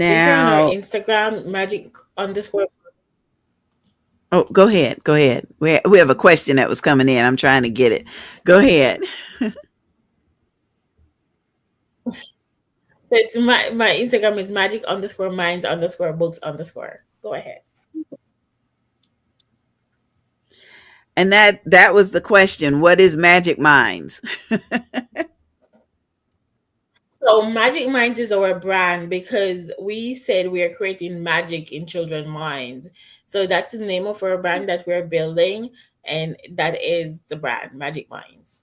So if you're on our Now, Instagram, Magic underscore. oh, go ahead. Go ahead. We have a question that was coming in. I'm trying to get it. Go ahead. So it's my Instagram is magic underscore minds underscore books underscore. Go ahead. And that was the question. What is Magic Minds? So Magic Minds is our brand because we said we are creating magic in children's minds. So that's the name of our brand that we're building, and that is the brand, Magic Minds.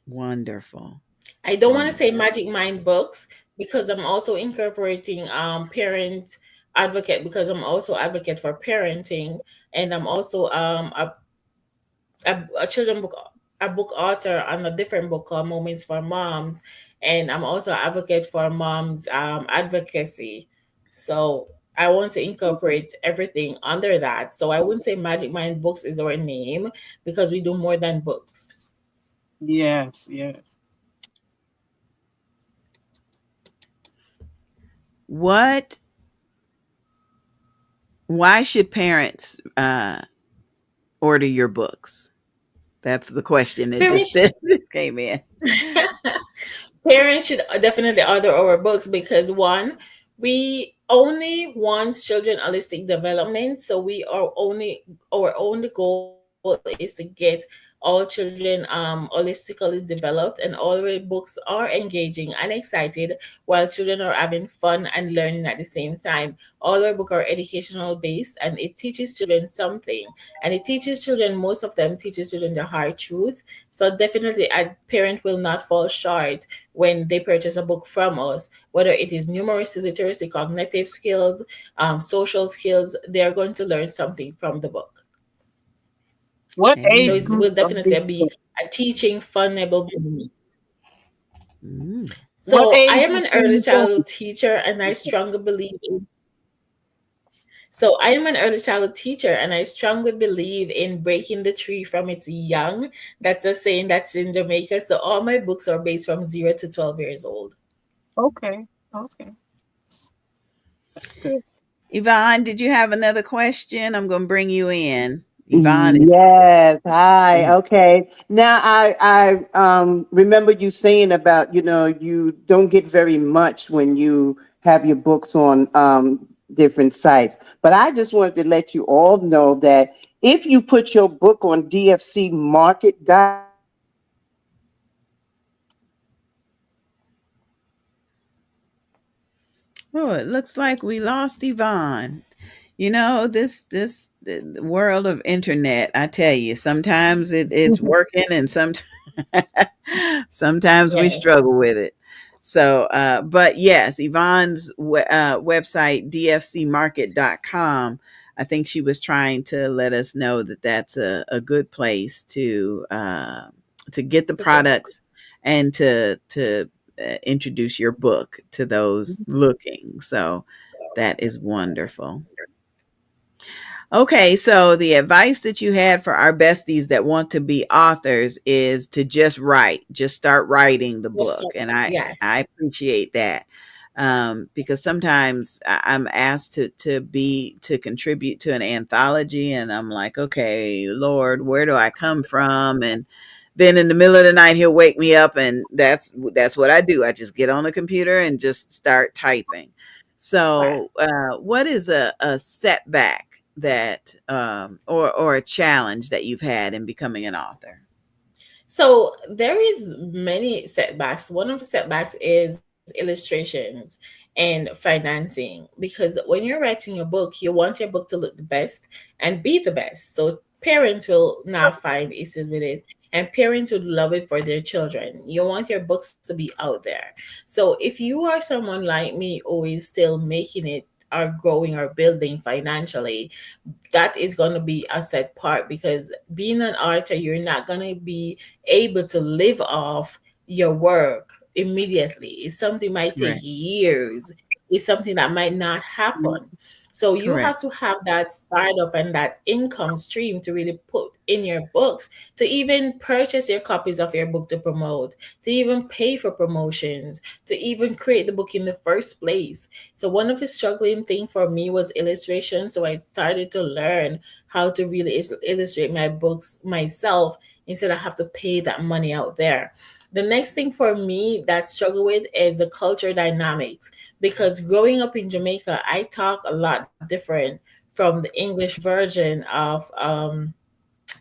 Wonderful. I don't want to say Wonderful. Magic Mind books because I'm also incorporating parent advocate, because I'm also advocate for parenting, and I'm also a children book, a book author on a different book called Moments for Moms, and I'm also an advocate for moms advocacy. So I want to incorporate everything under that. So I wouldn't say Magic Mind Books is our name because we do more than books. Yes, yes. What Why should parents order your books? That's the question that just, Parents that just came in. Parents should definitely order our books because one, we only want children holistic development. So we are only our only goal is to get all children holistically developed, and all our books are engaging and excited while children are having fun and learning at the same time. All our books are educational based, and it teaches children something. And it teaches children, most of them teaches children the hard truth. So definitely a parent will not fall short when they purchase a book from us, whether it is numeracy, literacy, cognitive skills, social skills, they are going to learn something from the book. What So age it Amen. will groups are these definitely be books? a teaching, funnable movie. Mm. What So I age am groups an are early you childhood focusing teacher, and I on? strongly believe in. So I am an early childhood teacher, and I strongly believe in breaking the tree from its young. That's a saying that's in Jamaica. So all my books are based from 0 to 12 years old. Okay, okay, that's good. Yvonne, did you have another question? I'm going to bring you in. Yvonne is. Yes. Hi. Okay. Now I remember you saying about, you don't get very much when you have your books on different sites. But I just wanted to let you all know that if you put your book on dfcmarket.com, Oh, it looks like we lost Yvonne. This the world of internet, I tell you, sometimes it's working, and sometimes we Yes. struggle with it. So but yes, Yvonne's website, dfcmarket.com, I think she was trying to let us know that that's a good place to get the To get products and to introduce your book to those looking. So that is wonderful. Okay, so the advice that you had for our besties that want to be authors is to just write, just start writing the Yes, book, and I yes. appreciate that, because sometimes I'm asked to contribute to an anthology, and I'm like, okay, Lord, where do I come from? And then in the middle of the night, he'll wake me up, and that's what I do. I just get on the computer and just start typing. Right. So, what is a setback that, or a challenge that you've had in becoming an author? So there is many setbacks. One of the setbacks is illustrations and financing, because when you're writing your book, you want your book to look the best and be the best. So parents will not find issues with it, and parents would love it for their children. You want your books to be out there. So if you are someone like me who is still making it or growing or building financially, that is going to be a set part, because being an author, you're not going to be able to live off your work immediately. It's something might take Correct. years. It's something that might not happen. So you Correct. have to have that startup and that income stream to really put in your books, to even purchase your copies of your book to promote, to even pay for promotions, to even create the book in the first place. So one of the struggling thing for me was illustration. So I started to learn how to really illustrate my books myself instead of have to pay that money out there. The next thing for me that struggle with is the culture dynamics, because growing up in Jamaica, I talk a lot different from the English version of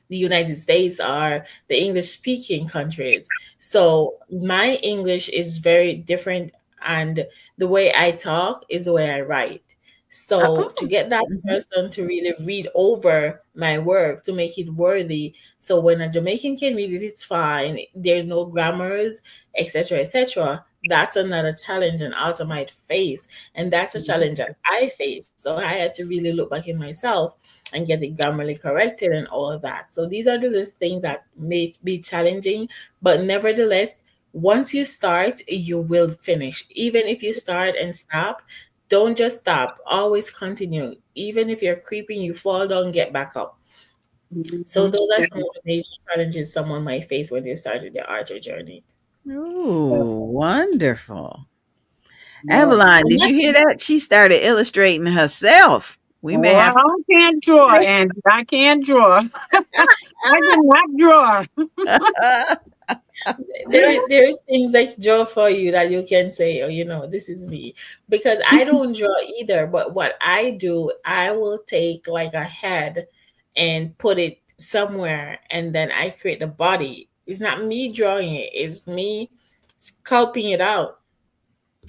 the United States are the English speaking countries. So my English is very different, and the way I talk is the way I write. So to Oh. get that Mhm. person to really read over my work to make it worthy, so when a Jamaican can read it, it's fine. There's no grammars, etc., etc. That's another challenge an author might face, and that's a Mhm. challenge that I face. So I had to really look back in myself and get it grammarly corrected and all of that. So these are the little things that may be challenging, but nevertheless, once you start, you will finish. Even if you start and stop, don't just stop. Always continue. Even if you're creeping, you fall down, get back up. So Mhm. those are Yeah. some of the major challenges someone might face when they started their archer journey. Ooh, wonderful. Yeah. Avalon, And did you that's hear that? She started illustrating herself. We may Well, have I can't draw, and I can't draw. I cannot draw. there is things like draw for you that you can say, oh, this is me. Because I don't draw either, but what I do, I will take like a head and put it somewhere, and then I create the body. It's not me drawing it, it's me sculpting it out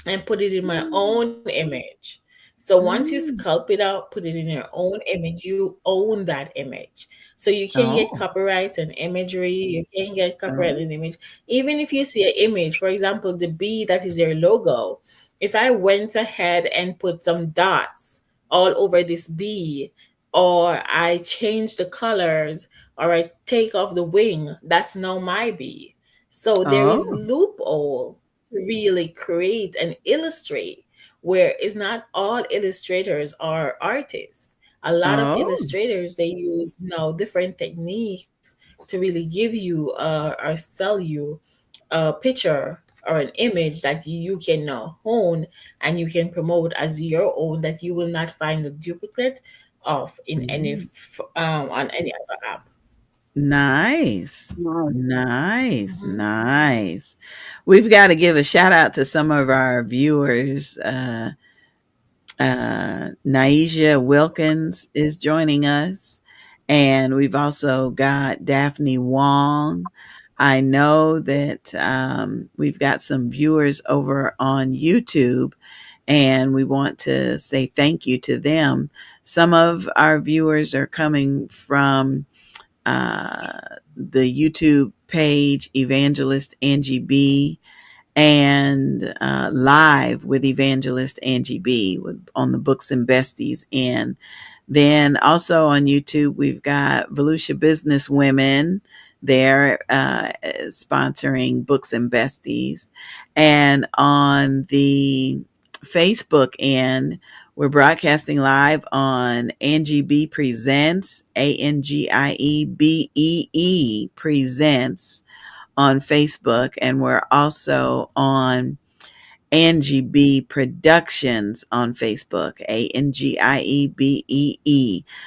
and put it in my own image. So once you Mm. sculpt it out, put it in your own image, you own that image. So you can get Oh, copyrights and imagery, you can get copyright oh, and image. Even if you see an image, for example, the bee that is your logo, if I went ahead and put some dots all over this bee, or I change the colors, or I take off the wing, that's now my bee. So there is oh, loophole to really create and illustrate, where it's not all illustrators are artists. A lot of oh, illustrators, they use now different techniques to really give you or sell you a picture or an image that you can now own and you can promote as your own, that you will not find a duplicate of in any mm. on any other app. Nice. Nice. Nice. Mhm. Nice. We've got to give a shout out to some of our viewers. Naisha Wilkins is joining us. And we've also got Daphne Wong. I know that we've got some viewers over on YouTube, and we want to say thank you to them. Some of our viewers are coming from uh, the YouTube page, Evangelist Angie B, and live with Evangelist Angie B on the Books and Besties. And then also on YouTube, we've got Volusia Business Women there sponsoring Books and Besties. And on the Facebook end, we're broadcasting live on Angie B Presents, ANGIEBEE Presents on Facebook. And we're also on Angie B Productions on Facebook, ANGIEBEE.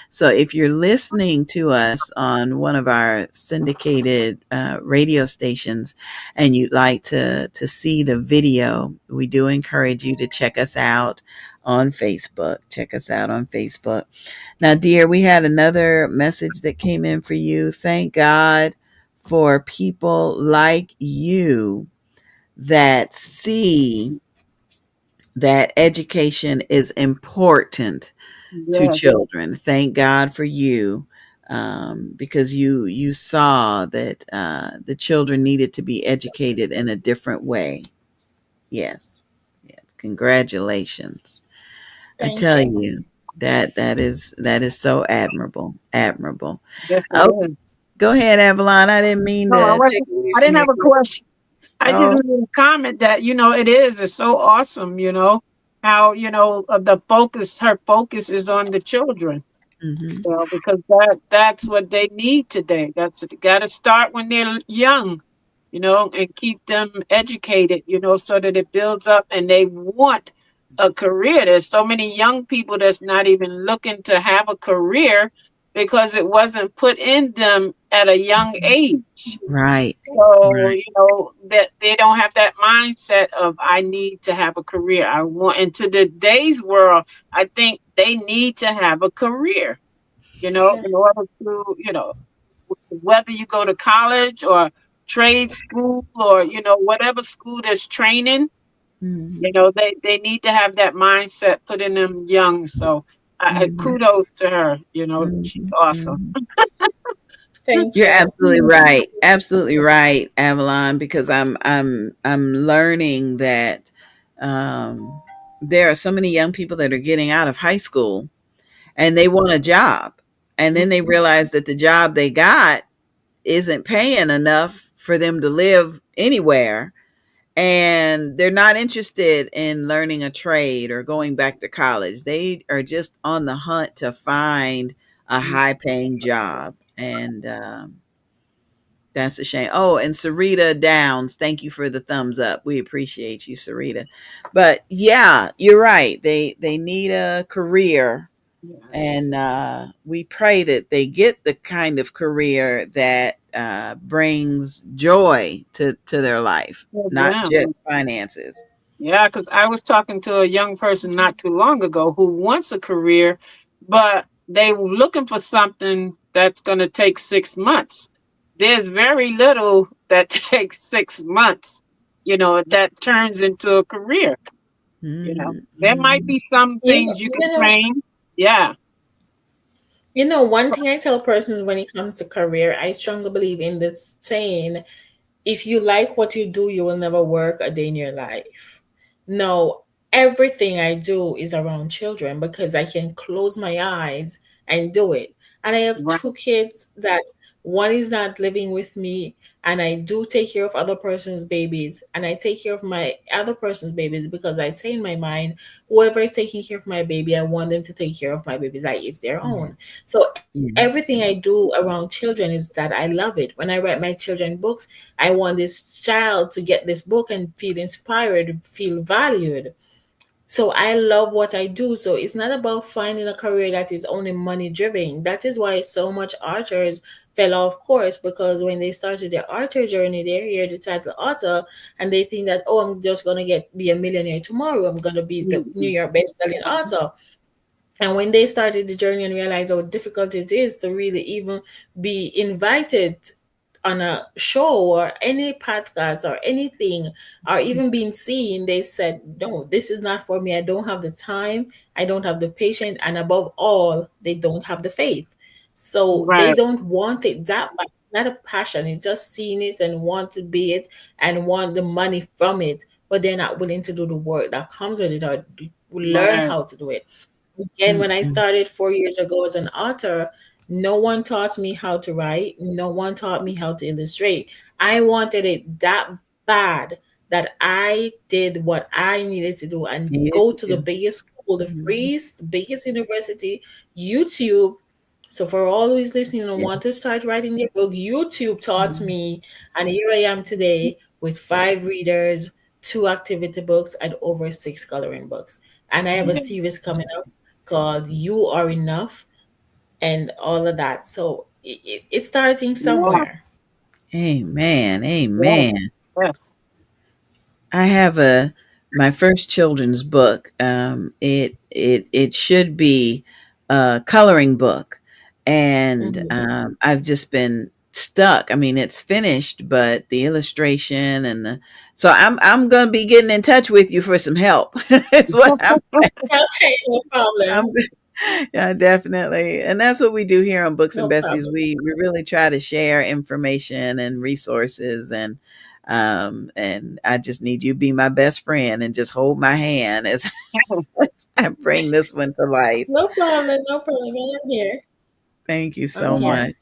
So if you're listening to us on one of our syndicated radio stations and you'd like to see the video, we do encourage you to check us out on Facebook. Check us out on Facebook. Now, dear, we had another message that came in for you. Thank God for people like you that see that education is important to Yes. children. Thank God for you, because you saw that the children needed to be educated in a different way. Yes, yes. Congratulations! I Thank tell you. you that is so admirable, admirable. Yes, it Oh, is. go ahead, Avalon. I didn't mean No, I to take wasn't. away I from didn't your have a question. question. I just Oh, made a comment that it is. It's so awesome. How the focus. Her focus is on the children. hmm Because that's what they need today. That's got to start when they're young. And keep them educated. So that it builds up and they want a career. There's so many young people that's not even looking to have a career because it wasn't put in them at a young age. right, So, right. that they don't have that mindset of I need to have a career. I want into today's world, I think they need to have a career, Yeah. in order to, whether you go to college or trade school or, whatever school that's training, Mhm. they need to have that mindset put in them young. So Mhm. kudos to her. She's Mhm. awesome. Mhm. Thank You're you. absolutely right. Absolutely right, Avalon, because I'm learning that um there are so many young people that are getting out of high school and they want a job. And then they realize that the job they got isn't paying enough for them to live anywhere. And they're not interested in learning a trade or going back to college. They are just on the hunt to find a high paying job. And that's a shame. Oh, and Sarita Downs, thank you for the thumbs up. We appreciate you, Sarita. But yeah, you're right. They need a career, Yes. and we pray that they get the kind of career that brings joy to their life, For not just them. finances. Yeah, because I was talking to a young person not too long ago who wants a career, but they were looking for something that's going to take 6 months. There's very little that takes 6 months, that turns into a career. Mhm, There might mhm, be some You know, things you can you know, train. Yeah, one thing I tell persons when it comes to career, I strongly believe in this saying: if you like what you do, you will never work a day in your life. No, everything I do is around children because I can close my eyes and do it. And I have right, two kids that one is not living with me, and I do take care of other person's babies, and I take care of my other person's babies because I say in my mind, whoever is taking care of my baby, I want them to take care of my babies like it's their own. mhm. So everything Yes. I do around children is that I love it. When I write my children books, I want this child to get this book and feel inspired, feel valued. So I love what I do. So it's not about finding a career that is only money driven. That is why so much authors fell off course, because when they started their author journey, they hear the title author and they think that, oh, I'm just gonna get be a millionaire tomorrow. I'm gonna be the New mhm, York best-selling author. And when they started the journey and realized how difficult it is to really even be invited on a show or any podcast or anything, or even being seen, they said, no, this is not for me. I don't have the time. I don't have the patience. And above all, they don't have the faith. So they right, don't want it that much. Not a passion. It's just seeing it and want to be it and want the money from it, but they're not willing to do the work that comes with it or learn right, how to do it. Again, when I Mhm. started 4 years ago as an author, no one taught me how to write. No one taught me how to illustrate. I wanted it that bad that I did what I needed to do and Needed go to to the do. biggest school, the Mhm. freest, the biggest university, YouTube. So for all who is listening and Yeah. want to start writing their book, YouTube taught Mhm. me, and here I am today with 5 readers, 2 activity books, and over 6 coloring books. And I have a yeah, series coming up called You Are Enough and all of that. So it's starting yeah, somewhere. Amen. yes, Amen. yes, I have a my first children's book. It should be a coloring book, and Hmm. I've just been stuck. I mean, it's finished, but the illustration and the so I'm going to be getting in touch with you for some help. It's what Okay, no I'm problem. yeah, definitely. And that's what we do here on Books and No Besties. problem. We really try to share information and resources and I just need you to be my best friend and just hold my hand as, as I bring this one to life. No problem. No problem. I'm here. Thank you I'm so here. much.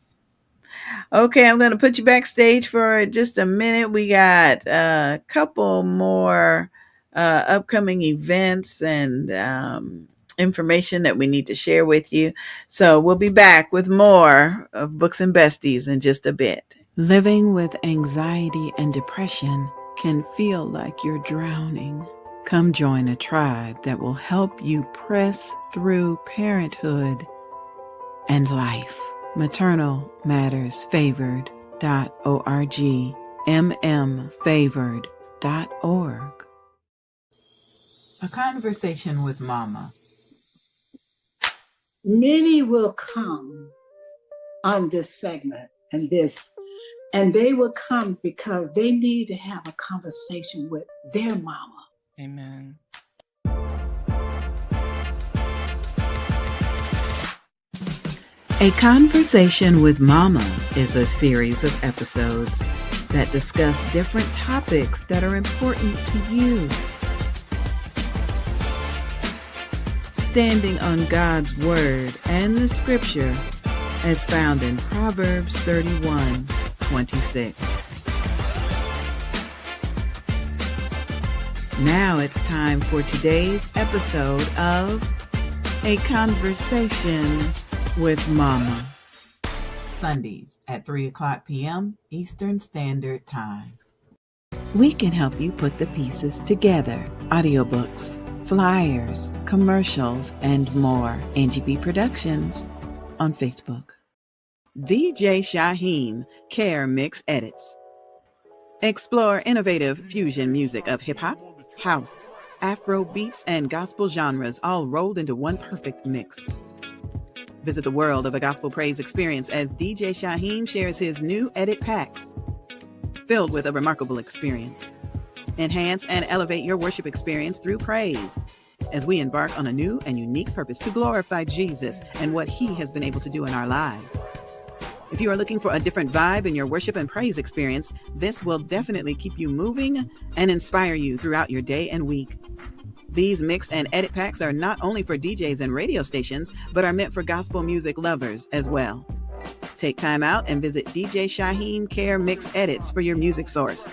Okay, I'm going to put you backstage for just a minute. We got a couple more upcoming events and information that we need to share with you. So we'll be back with more of Books and Besties in just a bit. Living with anxiety and depression can feel like you're drowning. Come join a tribe that will help you press through parenthood and life. maternalmattersfavored.org, mmfavored.org. A conversation with Mama. Many will come on this segment and this. And they will come because they need to have a conversation with their mama. Amen. A Conversation with Mama is a series of episodes that discuss different topics that are important to you. Standing on God's Word and the Scripture as found in Proverbs 31:26. Now it's time for today's episode of A Conversation with Mama. Sundays at 3:00 p.m. Eastern Standard Time. We can help you put the pieces together. Audiobooks, flyers, commercials, and more. Angie B Productions on Facebook. DJ Shaheem Care Mix Edits. Explore innovative fusion music of hip-hop, house, Afro beats, and gospel genres all rolled into one perfect mix. Visit the world of a gospel praise experience as DJ Shaheem shares his new edit packs, filled with a remarkable experience. Enhance and elevate your worship experience through praise as we embark on a new and unique purpose to glorify Jesus and what he has been able to do in our lives. If you are looking for a different vibe in your worship and praise experience, this will definitely keep you moving and inspire you throughout your day and week. These mix and edit packs are not only for DJs and radio stations, but are meant for gospel music lovers as well. Take time out and visit DJ Shaheem Care Mix Edits for your music source.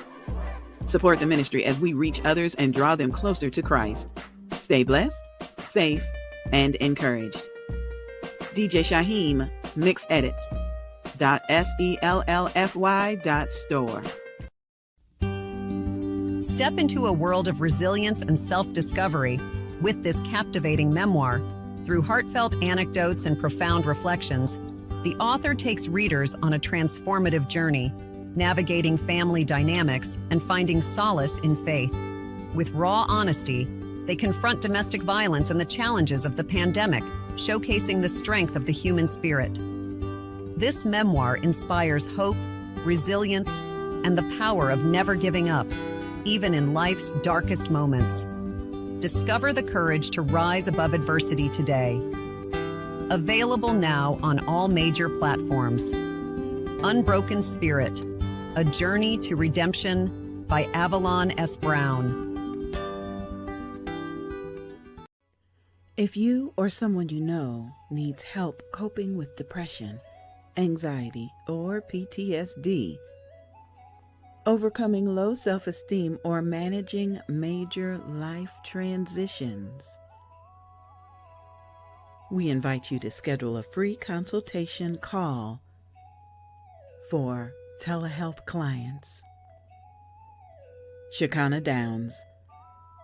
Support the ministry as we reach others and draw them closer to Christ. Stay blessed, safe, and encouraged. DJ Shaheem Mix Edits. .sellfy.store. Step into a world of resilience and self-discovery with this captivating memoir. Through heartfelt anecdotes and profound reflections, the author takes readers on a transformative journey, navigating family dynamics and finding solace in faith. With raw honesty, they confront domestic violence and the challenges of the pandemic, showcasing the strength of the human spirit. This memoir inspires hope, resilience, and the power of never giving up, even in life's darkest moments. Discover the courage to rise above adversity today. Available now on all major platforms. Unbroken Spirit, A Journey to Redemption by Avalone S. Brown. If you or someone you know needs help coping with depression, anxiety, or PTSD, overcoming low self-esteem, or managing major life transitions, we invite you to schedule a free consultation call for telehealth clients. Shekinah Downs,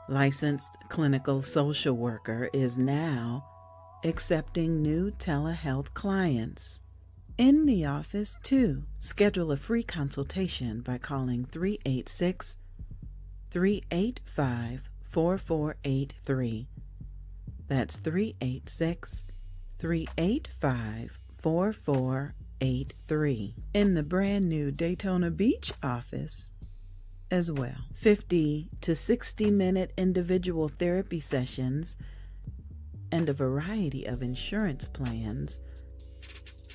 licensed clinical social worker, is now accepting new telehealth clients. In the office, too. Schedule a free consultation by calling 386-385-4483. That's 386-385-4483. In the brand new Daytona Beach office as well. 50 to 60-minute individual therapy sessions and a variety of insurance plans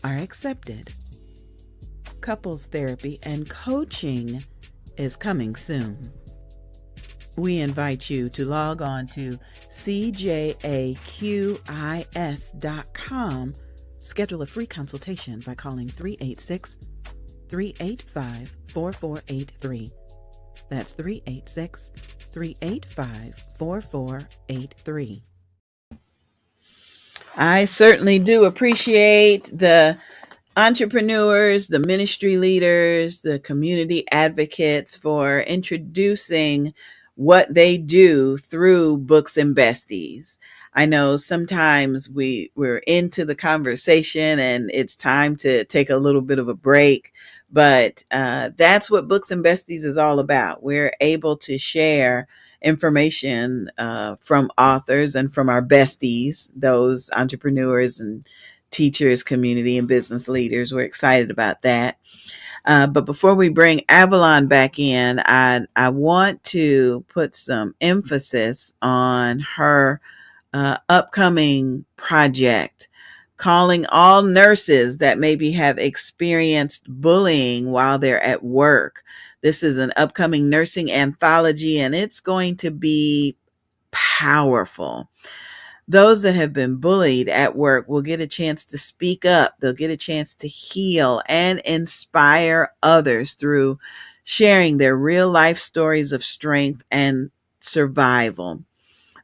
are accepted. Couples therapy and coaching is coming soon. We invite you to log on to cjaqis.com. Schedule a free consultation by calling 386-385-4483. That's 386-385-4483. I certainly do appreciate the entrepreneurs, the ministry leaders, the community advocates for introducing what they do through Books and Besties. I know sometimes we're into the conversation and it's time to take a little bit of a break, but that's what Books and Besties is all about. We're able to share information from authors and from our besties, those entrepreneurs and teachers, community, and business leaders. We're excited about that. But before we bring Avalon back in, I want to put some emphasis on her upcoming project, calling all nurses that maybe have experienced bullying while they're at work. This is an upcoming nursing anthology, and it's going to be powerful. Those that have been bullied at work will get a chance to speak up. They'll get a chance to heal and inspire others through sharing their real life stories of strength and survival.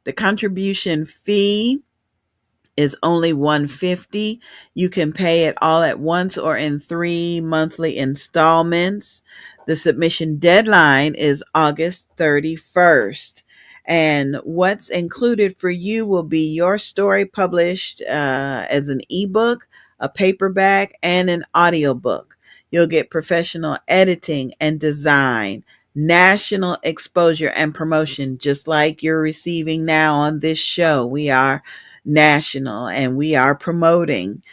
The contribution fee is only $150. You can pay it all at once or in 3 monthly installments. The submission deadline is August 31st. And what's included for you will be your story published as an ebook, a paperback, and an audiobook. You'll get professional editing and design, national exposure and promotion, just like you're receiving now on this show. We are national and we are promoting.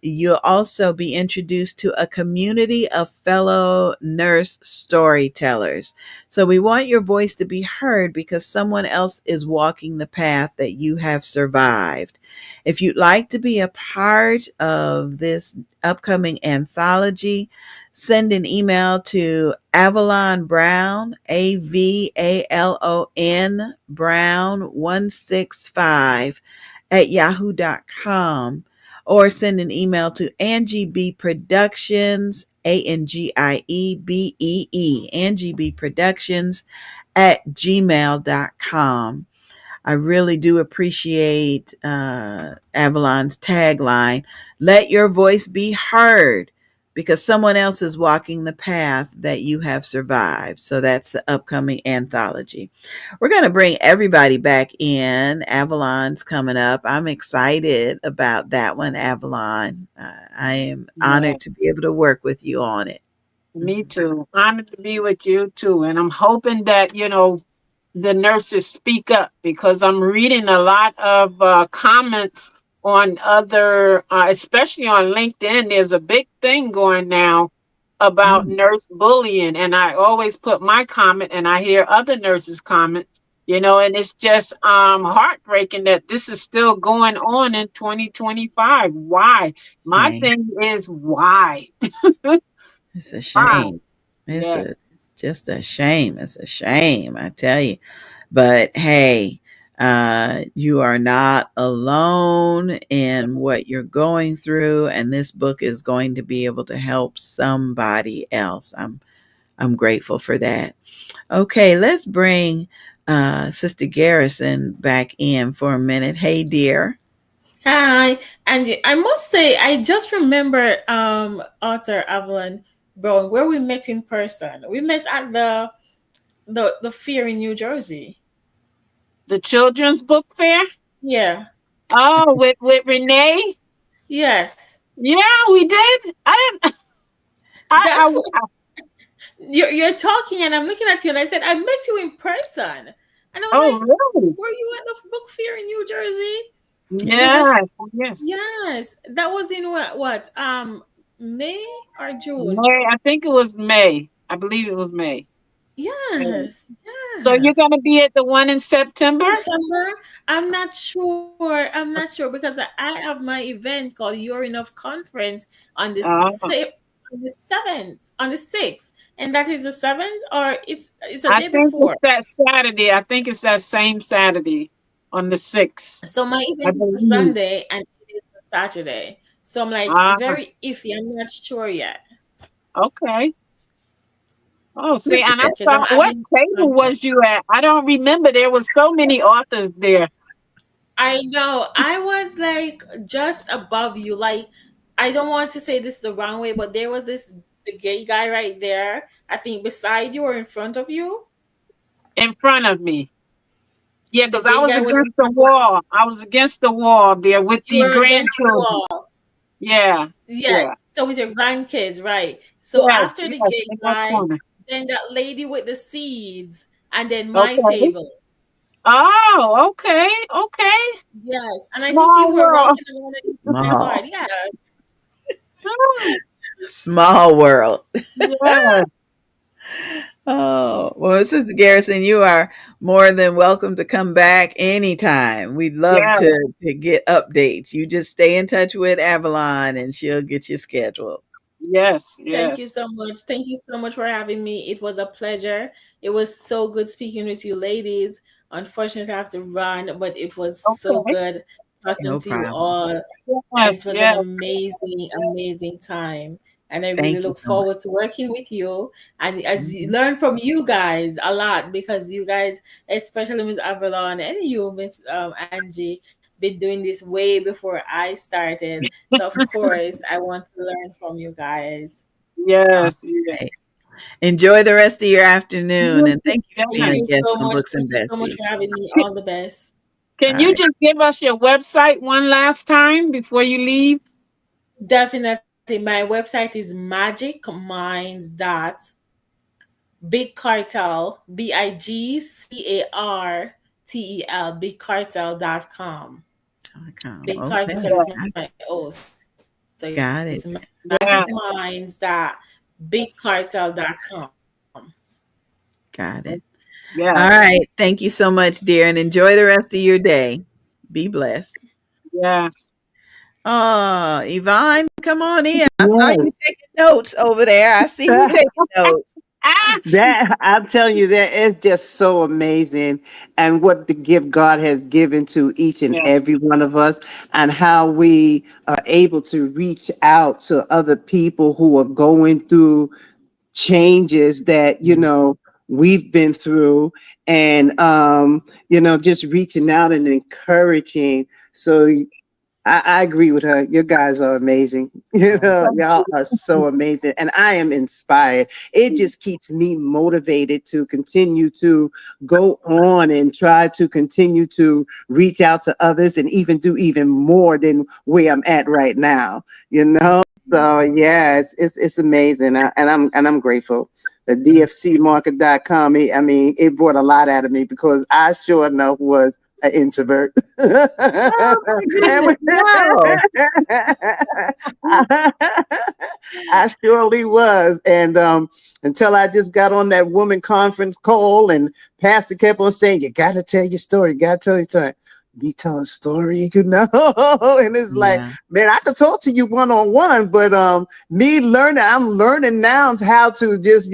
You'll also be introduced to a community of fellow nurse storytellers. So we want your voice to be heard because someone else is walking the path that you have survived. If you'd like to be a part of this upcoming anthology, send an email to Avalon Brown, Avalon Brown 165 at yahoo.com, or send an email to Angie B Productions, ANGIEBEE, Angie B Productions at gmail.com. I really do appreciate Avalon's tagline, let your voice be heard, because someone else is walking the path that you have survived. So that's the upcoming anthology. We're going to bring everybody back in. Avalon's coming up. I'm excited about that one, Avalon. I am Yeah, honored to be able to work with you on it. me too. Honored to be with you too. And I'm hoping that, the nurses speak up because I'm reading a lot of comments on other, especially on LinkedIn. There's a big thing going now about Mm, nurse bullying. And I always put my comment and I hear other nurses comment, and it's just heartbreaking that this is still going on in 2025. Why? My shame. thing is why? It's a Why? shame. Yeah. It's just a shame. It's a shame, I tell you. But hey, you are not alone in what you're going through, and this book is going to be able to help somebody else. I'm grateful for that. Okay, let's bring Sister Garrison back in for a minute. Hey, dear. Hi, and I must say, I just remember Arthur Avalon Brown, where we met in person. We met at the fair in New Jersey. The children's book fair. Yeah. Oh, with Renee. Yes. Yeah, we did. I didn't. That's I, what you're talking, and I'm looking at you, and I said, I met you in person, and I was oh, like, really? were you at the book fair in New Jersey? It was Yes, yes. yes. That was in May or June? May. I think it was May. I believe it was May. May. Yes, So you're yes. gonna be at the one in September? September? I'm not sure. I'm not sure because I have my event called You're Enough Conference on the Oh, on the 7th, on the 6th. And that is the 7th or it's a I day think it's before. that Saturday. I think it's that same Saturday on the 6th. So my I event is the believe. Sunday and it is the Saturday. So I'm like Ah, very iffy. I'm not sure yet. okay. Oh, I'm see, not and I sure because I'm thought, at what the table conference. was you at? I don't remember. There was so many authors there. I know. I was like just above you. Like I don't want to say this the wrong way, but there was this the gay guy right there. I think beside you or in front of you. In front of me. Yeah, The because I gay was guy was in against the front of you. wall. I was against the wall there with You the were against the grandchildren. wall. Yeah, Yes. yeah. So with your grandkids, right? So Yes, after the yes, gay in that guy, corner. then that lady with the seeds, and then my Okay, table. Oh, okay, okay. Yes, and I think you Small were world. working on it quite Small, hard. Yeah, Oh, small world. yeah, Oh, well, Sister Garrison, you are more than welcome to come back anytime. We'd love yeah, to get updates. You just stay in touch with Avalon and she'll get you scheduled. yes, thank you yes. so much. Thank you so much for having me. It was a pleasure. It was so good speaking with you, ladies. Unfortunately, I have to run, but it was so Okay. good talking No to you problem. all. Yes, It was an yes. amazing, amazing time. And I really Thank you look so much. forward to working with you and as you Mhm. learn from you guys a lot because you guys, especially Miss Avalon and you, Miss Angie, been doing this way before I started. So of course I want to learn from you guys. Yes, yes. Okay. Enjoy the rest of your afternoon and thank you for Thank being a Yes. you guest so on much. Books Thank and you so much Besties. for having me. All the best. All Can you right. just give us your website one last time before you leave? Definitely. My website is magicminds.bigcartel, BIGCARTEL, bigcartel.com. Big Okay. Cartel is my O. So it's Got it. Yeah, magicminds.bigcartel.com. Got it. yeah, All right. Thank you so much, dear, and enjoy the rest of your day. Be blessed. yes. Oh, Yvonne, come on in. I saw Yes. you taking notes over there. I see you taking notes. Ah, That I'm telling you, that is just so amazing, and what the gift God has given to each and yeah. every one of us, and how we are able to reach out to other people who are going through changes that we've been through, and just reaching out and encouraging. So I agree with her. You guys are amazing. Oh, Y'all are so amazing. And I am inspired. It just keeps me motivated to continue to go on and try to continue to reach out to others and even do even more than where I'm at right now. You know? So yeah, it's amazing. And I'm grateful. The dfcmarket.com, I mean, it brought a lot out of me because I sure enough was an introvert. oh my And goodness. No. I surely was. And until I just got on that woman conference call and Pastor kept on saying, you got to tell your story, you got to tell your story. Be telling story, and it's like, Yeah. man, I could talk to you one on one, but I'm learning now how to just,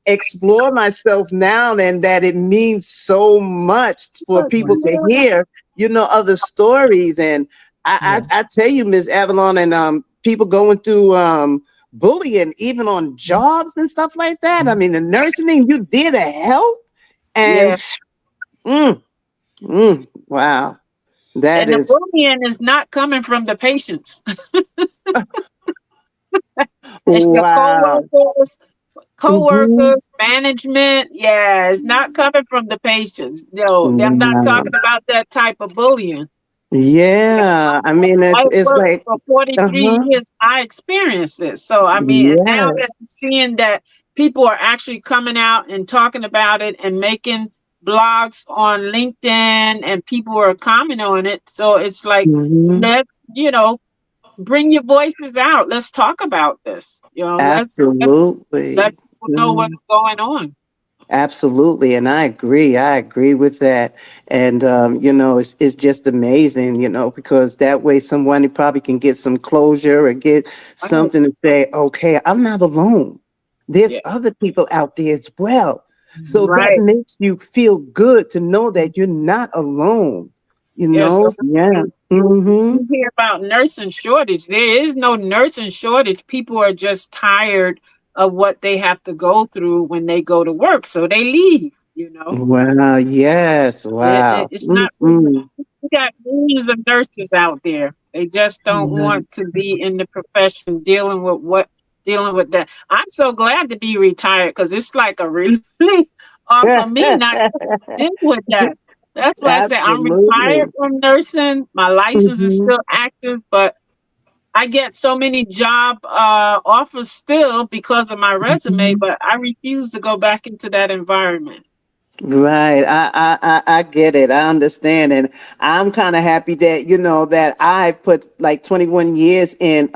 explore myself now, and that it means so much for people to hear, other stories. And I, Yeah. I, I tell you, Miss Avalon, and people going through bullying, even on jobs and stuff like that. I mean, the nursing thing, you did a help, and Yeah. mm, wow, that And the is bullying is not coming from the patients. It's the wow. Hmm. co-workers, management. Yeah, it's not coming from the patients. No, I'm not Wow. talking about that type of bullying. Yeah, Yeah, I mean, I it's worked like, for 43 uh-huh. years. I experienced it. So, I mean, and now that Yes. I'm seeing that people are actually coming out and talking about it and making blogs on LinkedIn and people are commenting on it. So it's like, Hmm. let's, bring your voices out. Let's talk about this. Let Absolutely. people know what's going on. Absolutely, and I agree. I agree with that. And it's just amazing, because that way someone probably can get some closure or get Right. something to say, okay, I'm not alone. There's Yeah. other people out there as well. So that Right. makes you feel good to know that you're not alone. Yeah. So Yeah. when Mm-hmm. you hear about nursing shortage, there is no nursing shortage. People are just tired of what they have to go through when they go to work. So they leave. Wow. Yes. Wow. It's not, Mm-mm. we got millions of nurses out there. They just don't want to be in the profession dealing with that. I'm so glad to be retired because it's like a relief for me not to deal with that. That's why I say I'm retired Absolutely. from nursing. My license is Mhm. still active, but I get so many job offers still because of my resume, Mhm. but I refuse to go back into that environment. Right. I get it. I understand. And I'm kind of happy that, that I put like 21 years in,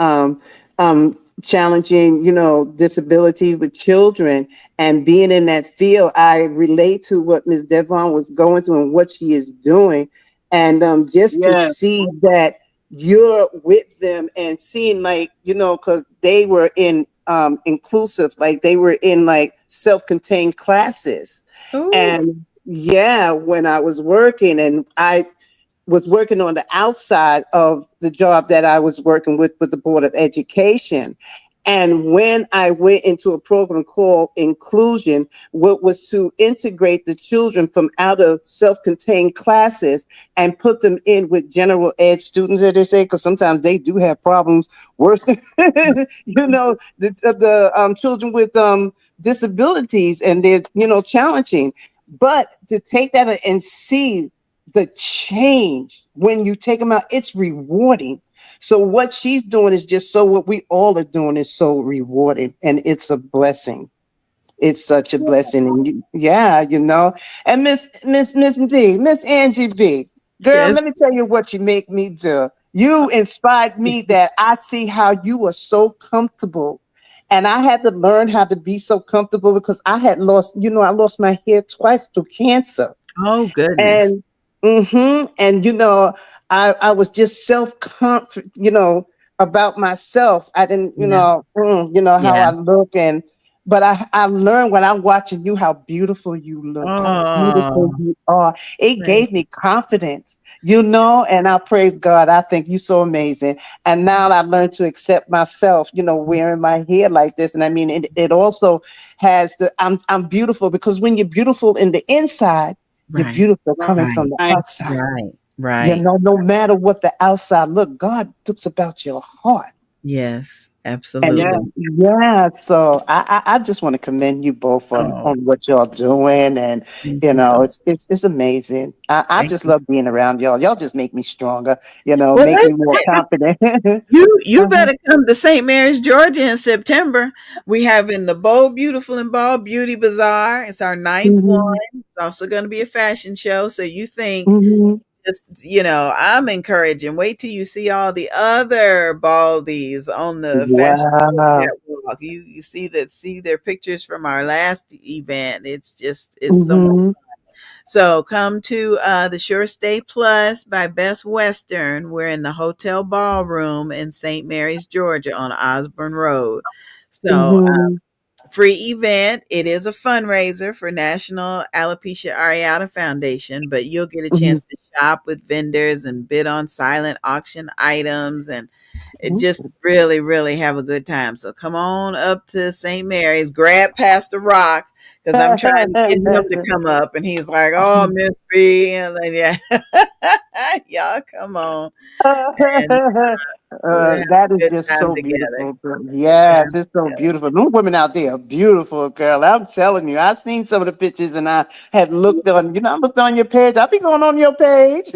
challenging, disability with children and being in that field. I relate to what Ms. Devon was going through and what she is doing. And, just to Yeah. see that you're with them and seeing like, cause they were in, inclusive, like they were in like self-contained classes. Oh, And yeah, when I was working, and I was working on the outside of the job that I was working with the Board of Education. And when I went into a program called Inclusion, what was to integrate the children from out of self-contained classes and put them in with general ed students, as they say, because sometimes they do have problems worse than, the children with disabilities, and they're, challenging. But to take that and see the change when you take them out, it's rewarding. So what she's doing is just so what we all are doing is so rewarding, and it's a blessing. It's such a blessing. And yeah, And Miss Angie B, girl, yes. let me tell you what you make me do. You inspired me that I see how you were so comfortable. And I had to learn how to be so comfortable because I had lost, I lost my hair twice to cancer. Oh, goodness. And and I was just self-confident, about myself. I didn't, Yeah. how Yeah. I look. And but I learned when I'm watching you how beautiful you look, how beautiful Oh, you are. It thank gave me confidence, and I praise God. I think you're so amazing. And now I learned to accept myself, wearing my hair like this. And I mean it also has I'm beautiful because when you're beautiful in the inside, you're right. beautiful coming Right. from Right. the Right. outside. Right. Right. No matter what the outside look, God thinks about your heart. Yes, And Yeah. absolutely. yeah, so I just want to commend you both Oh, on what y'all doing, and thank you so much. it's amazing. I Thank just you. love being around y'all. Y'all just make me stronger, Well, make me more confident. you Uh-huh. better come to St. Mary's, Georgia in September. We having the Bold, Beautiful, and Bald Beauty Bazaar. It's our ninth one. Mhm, It's also going to be a fashion show. So you think mhm. just, I'm encouraging. Wait till you see all the other baldies on the fashion show Wow. catwalk. You see their pictures from our last event. It's so much. Mhm, So come to the Sure Stay Plus by Best Western. We're in the Hotel Ballroom in St. Mary's, Georgia on Osborne Road. So mhm, free event. It is a fundraiser for National Alopecia Areata Foundation, but you'll get a chance mhm, to shop with vendors and bid on silent auction items and it mhm. just really, really have a good time. So come on up to St. Mary's, grab Pastor Rock because I'm trying to get him to come up, and he's like, "Oh, Miss B," and then, yeah, y'all come on, and we'll have That a is good just time so together. beautiful, girl. Good Yes, time it's so together. beautiful. Them women out there are beautiful, girl. I'm telling you. I seen some of the pictures and I had looked on, I looked on your page. I'll be going on your page.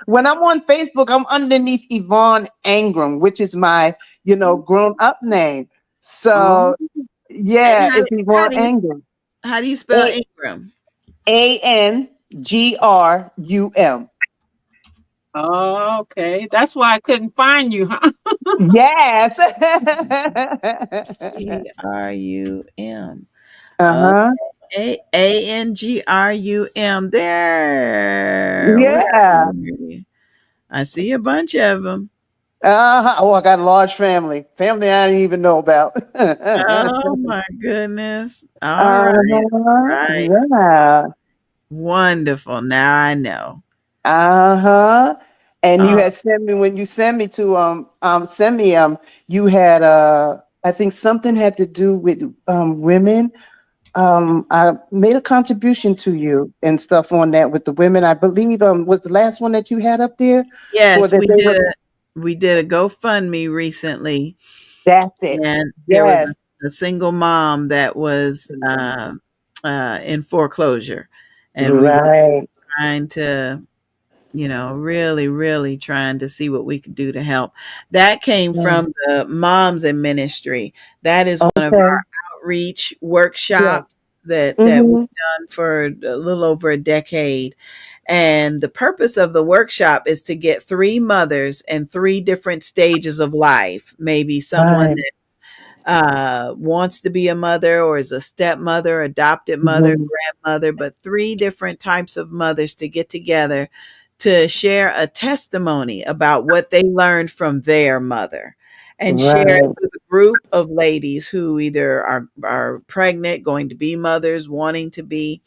When I'm on Facebook, I'm underneath Yvonne Angram, which is my, grown up name. Oh, So and yeah, it's how Yvonne do you Angram. spell A Ingram? Angrum. Oh, okay. That's why I couldn't find you, huh? Yes. Grum. Oh, Uh-huh. Angrum. There. Where Yeah. are you? I see a bunch of them. Uh-huh. Oh, I got a large family. Family I didn't even know about. Oh my goodness. All right. Uh-huh. Right. Yeah. Wonderful. Now I know. Uh-huh. And you Oh, had sent me when you sent me to send me you had I think something had to do with women. I made a contribution to you and stuff on that with the women. I believe was the last one that you had up there for yes, that they were. we did a GoFundMe recently, That's it. and there was Yes. a single mom that was in foreclosure, and we were Right. trying to, really, really trying to see what we could do to help. That came Yeah. from the Moms in Ministry. That is one of Okay. our outreach Yeah. workshops. that we've Mm-hmm. done for a little over a decade. And the purpose of the workshop is to get three mothers in three different stages of life. Maybe someone Right. wants to be a mother or is a stepmother, adopted mother, Mm-hmm. grandmother, but three different types of mothers to get together to share a testimony about what they learned from their mother and share it Right. with a group of ladies who either are pregnant, going to be mothers, wanting to be.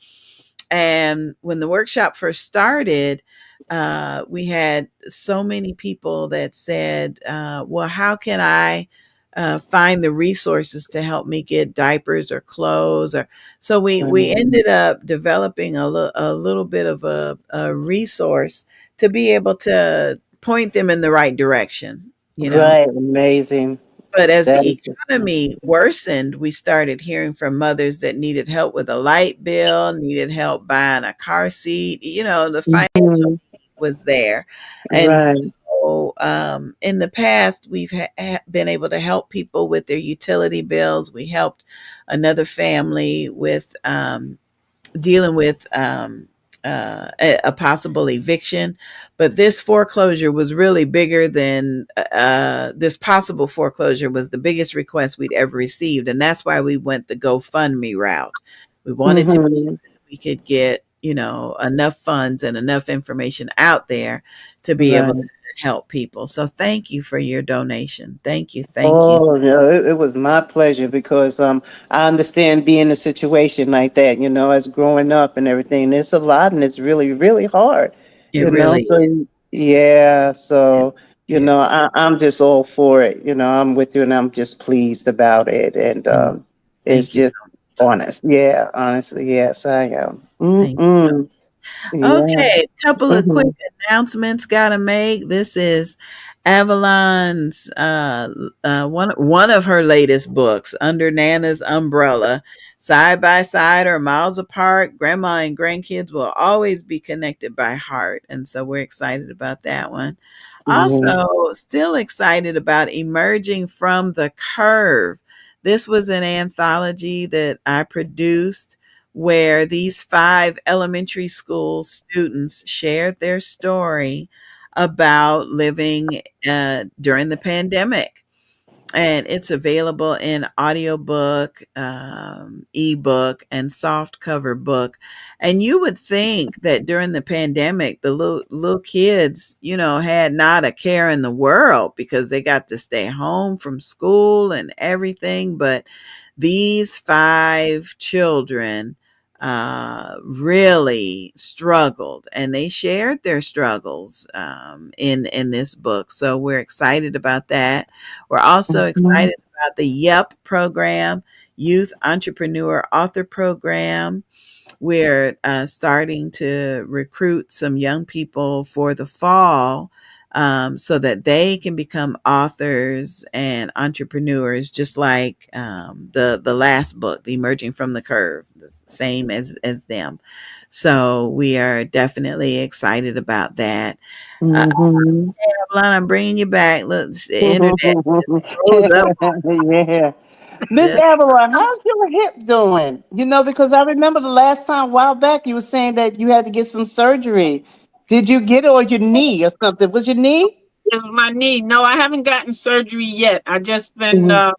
And when the workshop first started, we had so many people that said, well, how can I find the resources to help me get diapers or clothes? Or so we Right. ended up developing a little bit of a resource to be able to point them in the right direction, you know. Right. Amazing. But as That the is. economy worsened, we started hearing from mothers that needed help with a light bill, needed help buying a car seat. You know, the financial Mhm. need was there. And Right. so in the past, we've been able to help people with their utility bills. We helped another family with dealing with a possible eviction. But this foreclosure was really bigger than this possible foreclosure was the biggest request we'd ever received. And that's why we went the GoFundMe route. We wanted to be Mhm. we could get, you know, enough funds and enough information out there to be able to Right. help people. So thank you for your donation. Thank you. Thank you. Oh, no, it was my pleasure because I understand being in a situation like that, as growing up and everything. It's a lot and it's really, really hard, It really So is. yeah, It, so it, I'm just all for it. I'm with you and I'm just pleased about it. And mm, it's thank you just so much. honest. Yeah, honestly, yes, I am. Thank you so Mm-mm. Yeah. Okay, couple of quick Mm-hmm. announcements gotta make. This is Avalone's one of her latest books, Under Nana's Umbrella. Side by side or miles apart, grandma and grandkids will always be connected by heart. And so we're excited about that one. Mm-hmm. Also, still excited about Emerging from the Curve. This was an anthology that I produced where these five elementary school students shared their story about living during the pandemic. And it's available in audiobook, ebook, and soft cover book. And you would think that during the pandemic, the little kids, you know, had not a care in the world because they got to stay home from school and everything. But these five children really struggled, and they shared their struggles in this book. So we're excited about that. We're also Mm-hmm. excited about the YEP program, Youth Entrepreneur Author Program. We're starting to recruit some young people for the fall, so that they can become authors and entrepreneurs, just like the last book, the Emerging from the Curve, the same as them. So we are definitely excited about that. Uh, Mm-hmm. Avalon, I'm bringing you back. Look, the internet just froze up. Yeah. Miss Just Avalon, how's your hip doing? Because I remember the last time, a while back, you were saying that you had to get some surgery. Did you get it or your knee or something? Was your knee? It's my knee. No, I haven't gotten surgery yet. I just been, Mhm.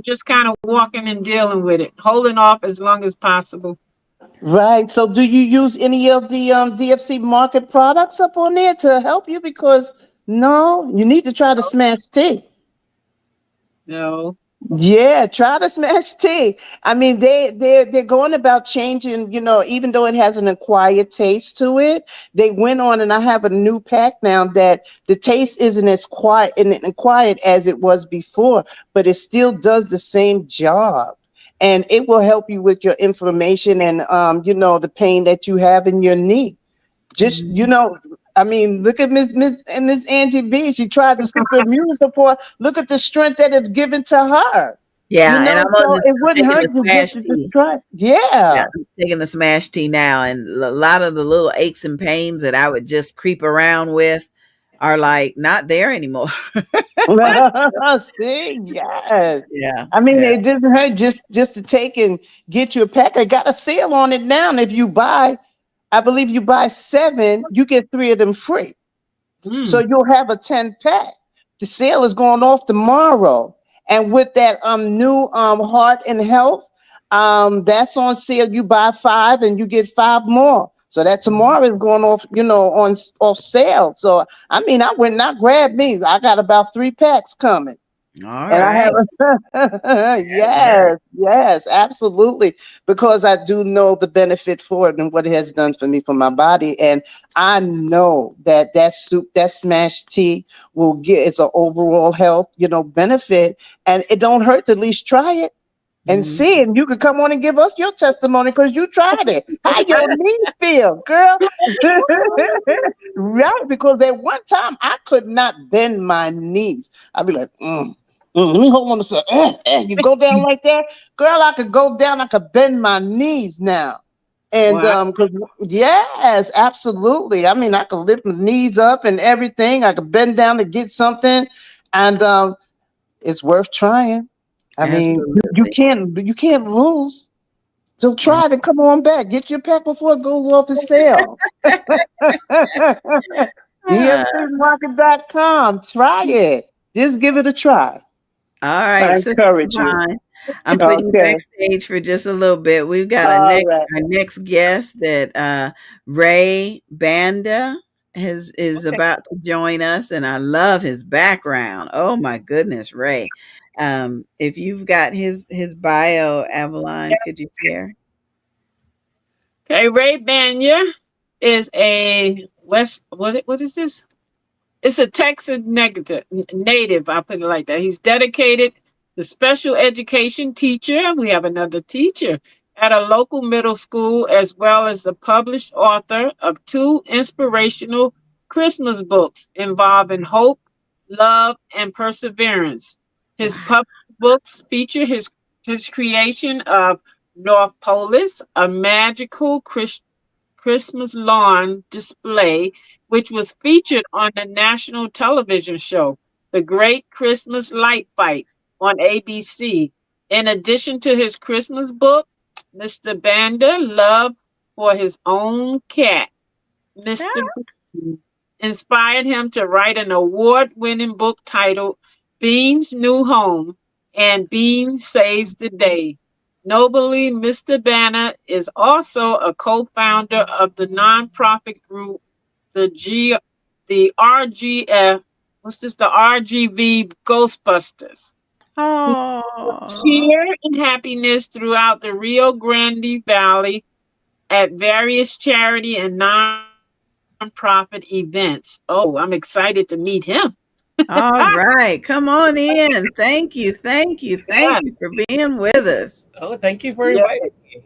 just kind of walking and dealing with it, holding off as long as possible. Right. So do you use any of the DFC market products up on there to help you? Because no, you need to try to smash T. No. Yeah, try to smash tea. I mean, they're going about changing. Even though it has an acquired taste to it, they went on, and I have a new pack now that the taste isn't as quiet and acquired as it was before, but it still does the same job, and it will help you with your inflammation and the pain that you have in your knee. Just I mean, look at Miss Angie B. She tried the super immune support. Look at the strength that it's given to her. yeah, and So it I'm wouldn't taking hurt the to smash just tea. try. Yeah, Yeah. I'm taking the smash tea now, and a lot of the little aches and pains that I would just creep around with are like not there anymore. See, yes. Yeah, I mean, yeah. it doesn't hurt just to take and get you a pack. I got a sale on it now. And if you buy, I believe you buy 7, you get 3 of them free. So Mm. you'll have a 10 pack. The sale is going off tomorrow. And with that new heart and health, that's on sale. You buy 5 and you get 5 more. So that tomorrow is going off, on off sale. So I mean, I went and I grabbed me. I got about 3 packs coming. All And I right. have Yeah. yes, absolutely. Because I do know the benefit for it and what it has done for me, for my body. And I know that soup, that smashed tea will get, it's an overall health, benefit. And it don't hurt to at least try it and Mhm. see. And you could come on and give us your testimony because you tried it. How your knees feel, girl? Right? Because at one time I could not bend my knees. I'd be like, let me hold on a second. You go down like that, girl. I could go down. I could bend my knees now. And Wow. 'cause yes, absolutely. I mean, I could lift my knees up and everything. I could bend down to get something, and it's worth trying. I mean, you Absolutely. can't lose. So try to come on back. Get your pack before it goes off the sale. Ah, DFCmarket.com. Try it. Just give it a try. all I right, Sister encourage you. Yvonne, I'm putting you Okay. backstage for just a little bit. We've got All right. our next guest that Ray Banda is Okay. about to join us, and I love his background. Oh my goodness, Ray. If you've got his bio, Avalon, could you share? Okay. Ray Banya is a West. What is this? It's a Texas native. I put it like that. He's dedicated to special education teacher. We have another teacher at a local middle school, as well as a published author of 2 inspirational Christmas books involving hope, love, and perseverance. His Wow. published books feature his creation of North Polis, a magical Christmas lawn display, which was featured on the national television show, The Great Christmas Light Fight on ABC. In addition to his Christmas book, Mr. Banda love for his own cat, Mr. Bean, inspired him to write an award winning book titled Bean's New Home and Bean Saves the Day. Nobly, Mr. Banner is also a co founder of the nonprofit group, the G, the RGF, what's this, the RGV Ghostbusters, who Oh, cheer and happiness throughout the Rio Grande Valley at various charity and nonprofit events. Oh, I'm excited to meet him. all right. Come on in. Thank you. Thank you. Thank Yeah, you for being with us. Oh, thank you for yeah, inviting me.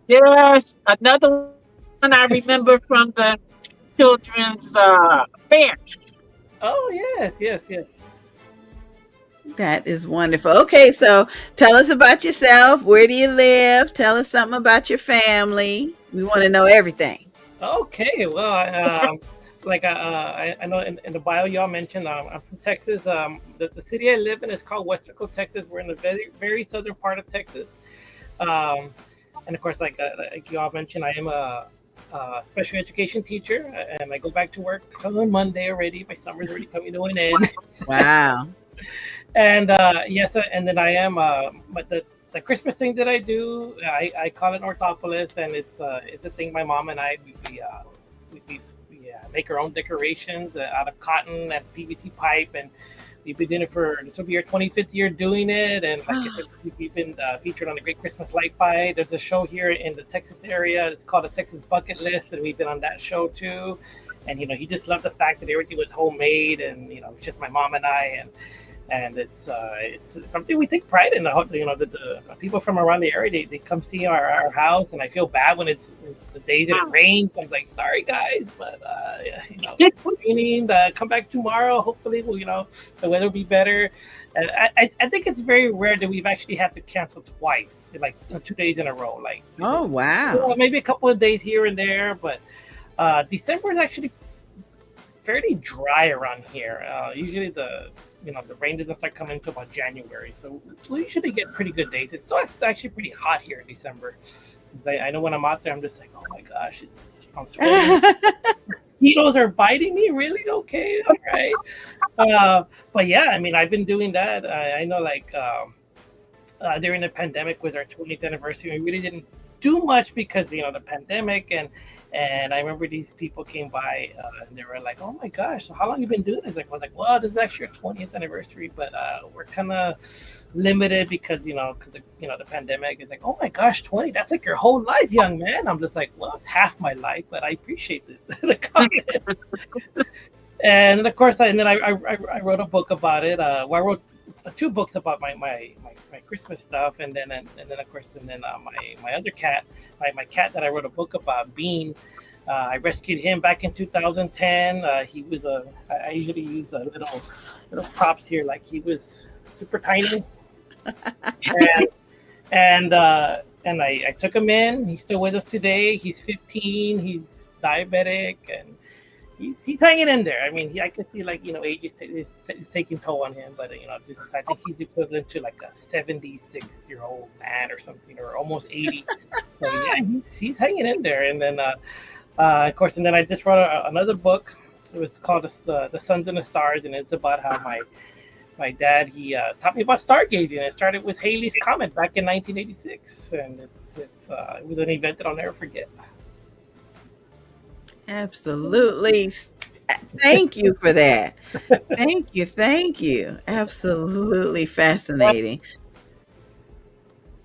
yes. Another one I remember from the children's fair. Oh, yes, yes, yes. That is wonderful. Okay, so tell us about yourself. Where do you live? Tell us something about your family. We want to know everything. Okay, well, I know in the bio y'all mentioned I'm from Texas. The city I live in is called Westrico, Texas. We're in the very, very southern part of Texas. Um, and of course, like y'all mentioned, I am a special education teacher, and I go back to work on Monday already. My summer's already coming to an end. Wow. And yes, and then I am but the Christmas thing that I do, I call it Orthopolis, and it's a thing my mom and I we make our own decorations out of cotton and PVC pipe, and we've been doing it for this will be our 25th year doing it, and like I said, we've been featured on the Great Christmas Light Fight. There's a show here in the Texas area. It's called the Texas Bucket List, and we've been on that show too. And he just loved the fact that everything was homemade, and it's just my mom and I, and it's something we take pride in. The people from around the area, they come see our house, and I feel bad when it's the days that it rains. I'm like, sorry guys, but it's raining. Come back tomorrow. Hopefully, the weather will be better. And I think it's very rare that we've actually had to cancel twice, like 2 days in a row. Like, Oh, wow. maybe a couple of days here and there, but December is actually fairly dry around here. Usually the rain doesn't start coming until about January, so we usually get pretty good days. It's actually pretty hot here in December. 'Cause I know when I'm out there, I'm just like, oh my gosh, I'm sweating. Mosquitoes are biting me. Really? Okay, all right. But yeah, I mean, I've been doing that. I know, like during the pandemic was our 20th anniversary. We really didn't do much because the pandemic, and I remember these people came by and they were like, "Oh my gosh, so how long you been doing this?" Like, I was like, "Well, this is actually our 20th anniversary, but we're kind of limited because the pandemic is like, oh my gosh, 20, that's like your whole life, young man." I'm just like, well, it's half my life, but I appreciate the comment. And of course, I wrote a book about it. Well, I wrote two books about my Christmas stuff, and then of course, my other cat, my cat that I wrote a book about, Bean. I rescued him back in 2010. He was I usually use little props here, like he was super tiny, and I took him in. He's still with us today. He's 15. He's diabetic, and he's hanging in there. I mean, I can see age is taking toll on him, but I think he's equivalent to like a 76-year-old man or something, or almost 80. So yeah, he's hanging in there. And then of course, and then I just wrote another book. It was called the Suns and the Stars, and it's about how my dad he taught me about stargazing. It started with Halley's Comet back in 1986, and it was an event that I'll never forget. Absolutely. Thank you for that. Thank you. Absolutely fascinating.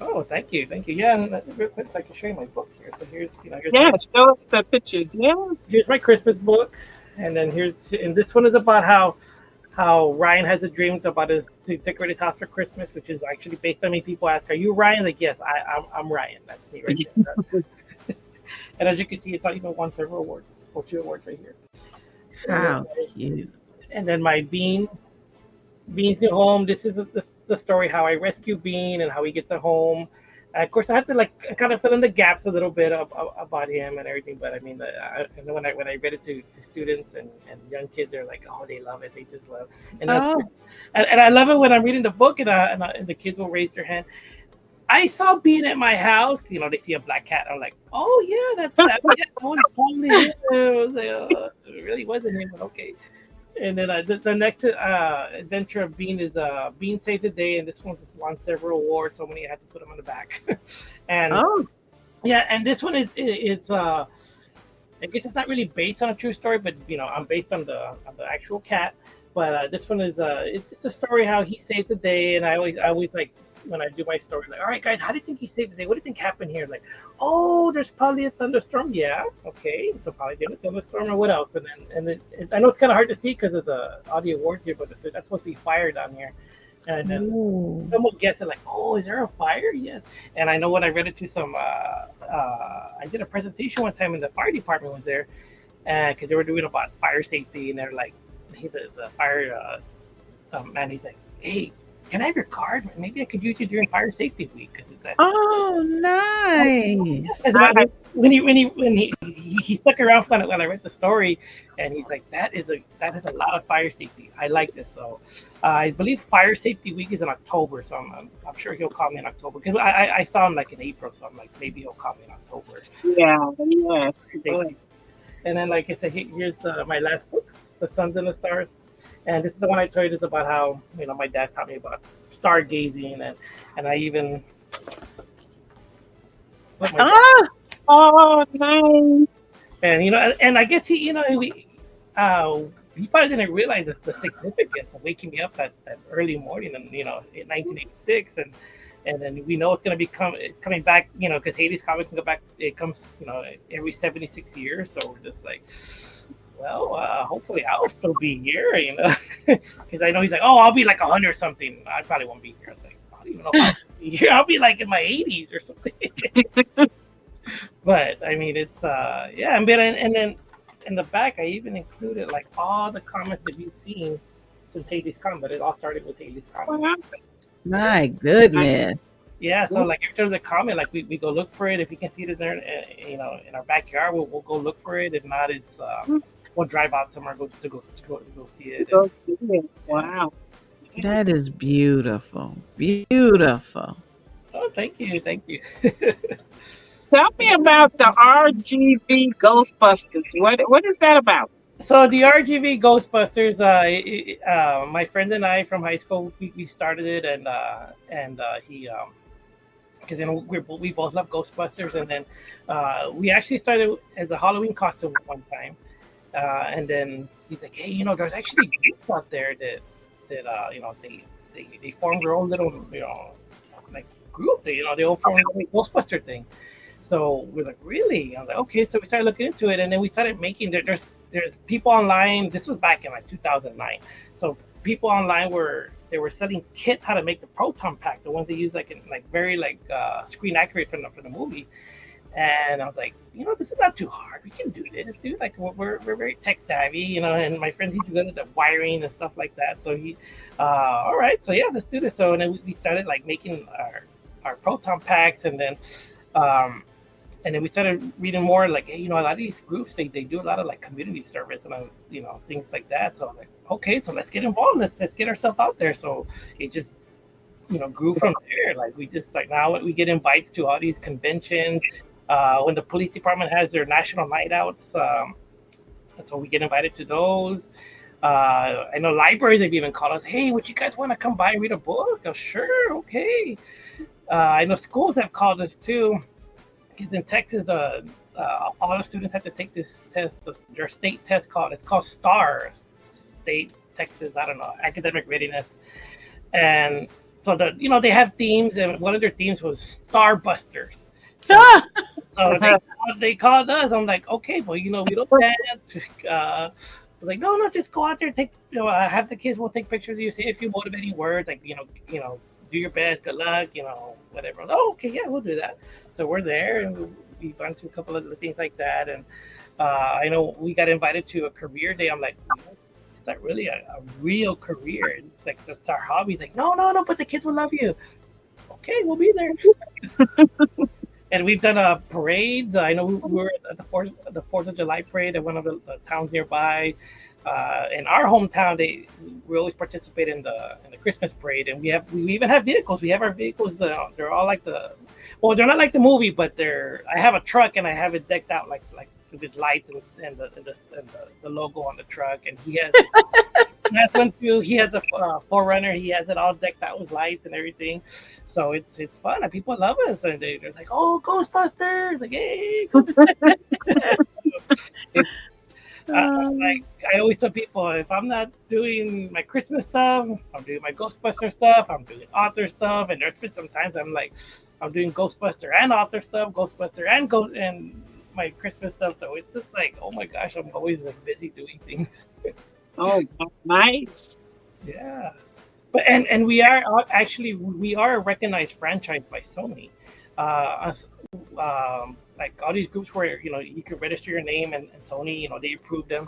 Oh, thank you. Yeah, and real quick, so I can show you my books here. So here's Show us the pictures. Yes. here's my Christmas book, and then and this one is about how Ryan has a dream about to decorate his house for Christmas, which is actually based on me. People ask, "Are you Ryan?" Like, yes, I'm Ryan. That's me right there. And as you can see, it's even won several awards, or 2 awards right here. How cute. And then my Bean's new home. This is the story how I rescue Bean and how he gets a home. Of course, I had to kind of fill in the gaps a little bit about him and everything. But I mean, I know when I read it to students and young kids, they're like, oh, they love it. They just love it. And I love it when I'm reading the book and the kids will raise their hand. I saw Bean at my house. They see a black cat. I'm like, oh yeah, that's that. Yeah, oh, it's totally him. I was like, oh, it really wasn't him, but okay. And then the next adventure of Bean is Bean Saves the Day, and this one's won several awards, so many I had to put them on the back. And yeah, and this one it's I guess it's not really based on a true story, but I'm based on the actual cat. But this one is it's a story how he saves the day, and I always like, when I do my story, like, all right, guys, how do you think he saved the day? What do you think happened here? Like, oh, there's probably a thunderstorm. Yeah, okay, so probably did a thunderstorm, or what else? And then I know it's kind of hard to see because of the audio awards here, but that's supposed to be fire down here. And then someone guessed it, like, oh, is there a fire? Yes. And I know when I read it to some, I did a presentation one time, and the fire department was there, because they were doing about fire safety, and they're like, the fire man, he's like, hey, can I have your card? Maybe I could use you during fire safety week. Oh, nice. When he stuck around when I read the story, and he's like, that is a lot of fire safety. I like this. So I believe fire safety week is in October. So I'm sure he'll call me in October, because I saw him like in April. So I'm like, maybe he'll call me in October. Yeah. Yes. And then, like I said, here's my last book, The Suns and the Stars. And this is the one I told you, is about how my dad taught me about stargazing, and I even oh, nice. And and I guess he probably didn't realize the significance of waking me up that early morning, in 1986, and then we know it's coming back, because Halley's Comet can go back. It comes every 76 years, so we're just like, well, hopefully I'll still be here, because I know he's like, oh, I'll be like 100 or something. I probably won't be here. I was like, I don't even know if I'll be here. I'll be like in my 80s or something. But I mean, it's yeah. And then in the back, I even included like all the comments that you've seen since Halley's Comet. It all started with Halley's Comet. My goodness. Yeah, so like if there's a comment, like we go look for it. If you can see it in there, in our backyard, we'll go look for it. If not, it's we'll drive out somewhere go see it. Go see it. Yeah. Wow. That is beautiful. Beautiful. Oh, thank you, thank you. Tell me about the RGB Ghostbusters. What is that about? So the RGV Ghostbusters, my friend and I from high school, we started it, and he because we both love Ghostbusters, and then we actually started as a Halloween costume one time, and then he's like, hey, there's actually groups out there that they formed their own little like group. They all formed a Ghostbuster thing. So we're like, really? I'm like, okay. So we started looking into it, and then we started making. There's people online. This was back in like 2009. So people online they were selling kits how to make the proton pack, the ones they use like in like very like screen accurate for the movie. And I was like, this is not too hard. We can do this, dude. Like we're very tech savvy, And my friend, he's good at the wiring and stuff like that. So he, all right. So yeah, let's do this. So and then we started like making our proton packs, and then we started reading more like, hey, a lot of these groups, they do a lot of like community service and, things like that. So I was like, okay, so let's get involved. Let's get ourselves out there. So it just, grew from there. Like we just like now we get invites to all these conventions. When the police department has their national night outs, so we get invited to those. I know libraries have even called us, hey, would you guys want to come by and read a book? Oh, sure, okay. I know schools have called us too. Because in Texas, all the students have to take this test, their state test it's called STAR, State Texas, I don't know, Academic Readiness. And so they have themes, and one of their themes was Starbusters. So they called us. I'm like, okay, well, we don't dance. I was like, no, just go out there, take, have the kids, we'll take pictures of you, say a few motivating words, like, do your best, good luck, whatever. Oh, okay, yeah, we'll do that. So we're there, and we've gone to a couple of things like that. And I know we got invited to a career day. I'm like, it's not really a real career. It's like, that's our hobby. He's like, no, but the kids will love you. Okay, we'll be there. And we've done parades. I know we were at the 4th of July parade at one of the towns nearby. In our hometown, we always participate in the Christmas parade, and we even have vehicles. We have our vehicles. They're all like they're not like the movie, but I have a truck and I have it decked out like with lights and the logo on the truck. And he has that's one too. He has a 4Runner. He has it all decked out with lights and everything. So it's fun, and people love us. And they're like, "Oh, Ghostbusters!" Like, hey, Ghostbusters! I always tell people, if I'm not doing my Christmas stuff, I'm doing my Ghostbuster stuff, I'm doing author stuff, and there's been sometimes I'm doing Ghostbuster and author stuff, Ghostbuster and my Christmas stuff. So it's just like, oh my gosh, I'm always busy doing things. Oh, nice. Yeah. But and we are a recognized franchise by Sony. Like all these groups where you can register your name, and Sony, they approved them,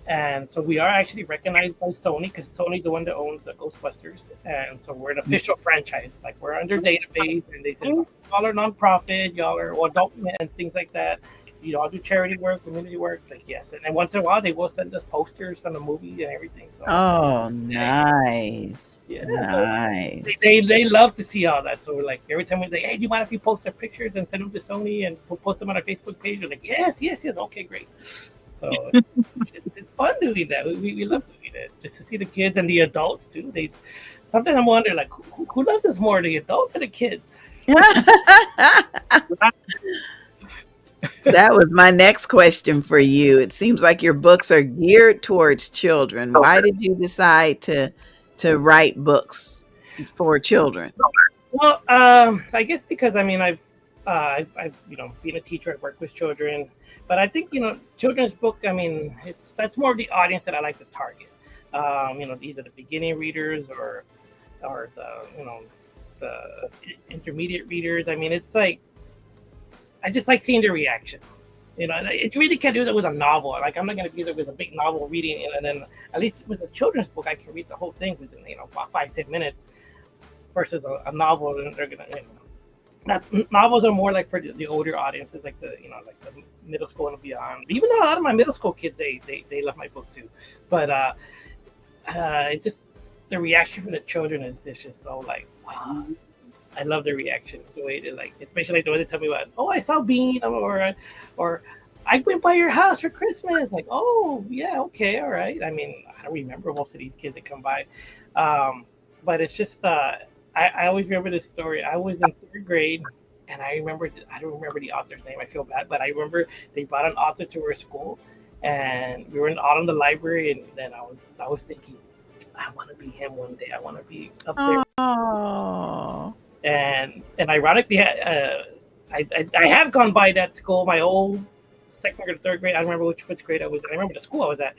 and so we are actually recognized by Sony because Sony's the one that owns Ghostbusters, and so we're an official franchise. Like we're under database, and they say y'all are nonprofit, y'all are adult and things like that. I'll do charity work, community work, like yes, and then once in a while they will send us posters from the movie and everything. So nice, yeah, nice. So they love to see all that. So we're like, every time we're like, hey, do you mind if we post our pictures and send them to Sony and we'll post them on our Facebook page? We're like, yes, okay, great. So it's fun doing that. We love doing it just to see the kids and the adults too. Sometimes I wonder like who loves us more, the adults or the kids? That was my next question for you. It seems like your books are geared towards children. Why did you decide to write books for children? Well, I guess because I've been a teacher. I work with children, but I think children's book. That's more of the audience that I like to target. These are the beginning readers or the intermediate readers. It's like, I just like seeing their reaction. It really can't do that with a novel. Like I'm not going to be there with a big novel reading, and then at least with a children's book, I can read the whole thing within 5-10 minutes. versus a novel, and they're gonna, that's novels are more like for the older audiences, like like the middle school and beyond. Even though a lot of my middle school kids, they love my book too, but it just the reaction from the children is just so like wow. I love the reaction, the way they like, especially the way they tell me about, oh, I saw Bean, or I went by your house for Christmas. Like, oh yeah, okay, all right. I mean, I don't remember most of these kids that come by, but it's just I always remember this story. I was in third grade, and I don't remember the author's name. I feel bad, but I remember they brought an author to our school, and we were out in the library, and then I was thinking, I want to be him one day. I want to be up there. Oh. And ironically, I have gone by that school, my old second or third grade. I don't remember which grade I was in. I remember the school I was at,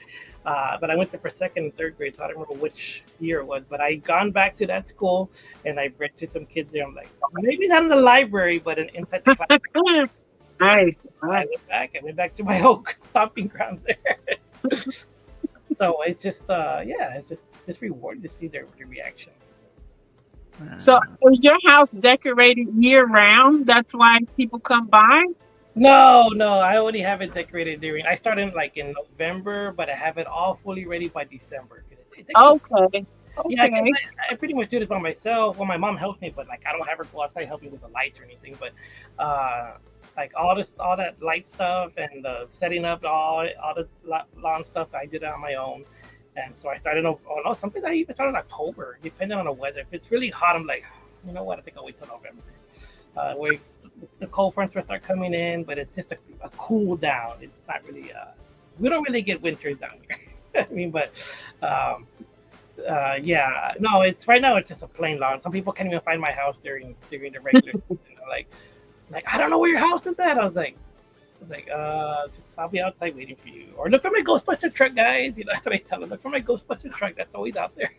but I went there for second and third grade, so I don't remember which year it was. But I gone back to that school, and I read to some kids there. I'm like, maybe not in the library, but inside the class. Nice. I went back to my old stomping grounds there. So it's just it's just rewarding to see their reaction. So is your house decorated year round? That's why people come by? No, I only have it decorated I started like in November, but I have it all fully ready by December. Okay. Yeah, I pretty much do this by myself. Well, my mom helps me, but like I don't have her go outside help me with the lights or anything. But like all that light stuff and the setting up all the lawn stuff, I did it on my own. And so I started something I even started in October, depending on the weather. If it's really hot, I'm like, you know what? I think I'll wait till November. Where the cold fronts will start coming in, but it's just a cool down. It's not really we don't really get winters down here. I mean, but yeah, no, it's right now it's just a plain lawn. Some people can't even find my house during the regular season. Like I don't know where your house is at. I was like, just I'll be outside waiting for you. Or look for my Ghostbuster truck, guys. That's what I tell them. Look for my Ghostbuster truck. That's always out there.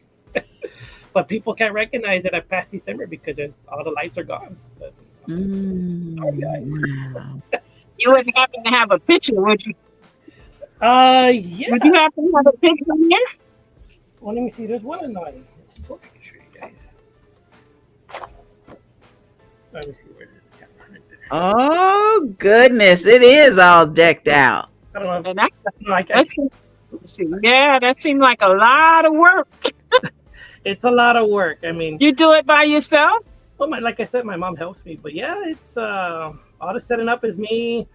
But people can't recognize it at past December because all the lights are gone. But, sorry, guys. Wow. You wouldn't happen to have a picture, would you? Yeah. Would you happen to have a picture here? Well, let me see. There's one in my book I can show you guys. Let me see where it is. Oh goodness, it is all decked out. I don't know. And that seemed like a lot of work. It's a lot of work. I mean, you do it by yourself? Well, like I said, my mom helps me. But yeah, it's all the setting up is me,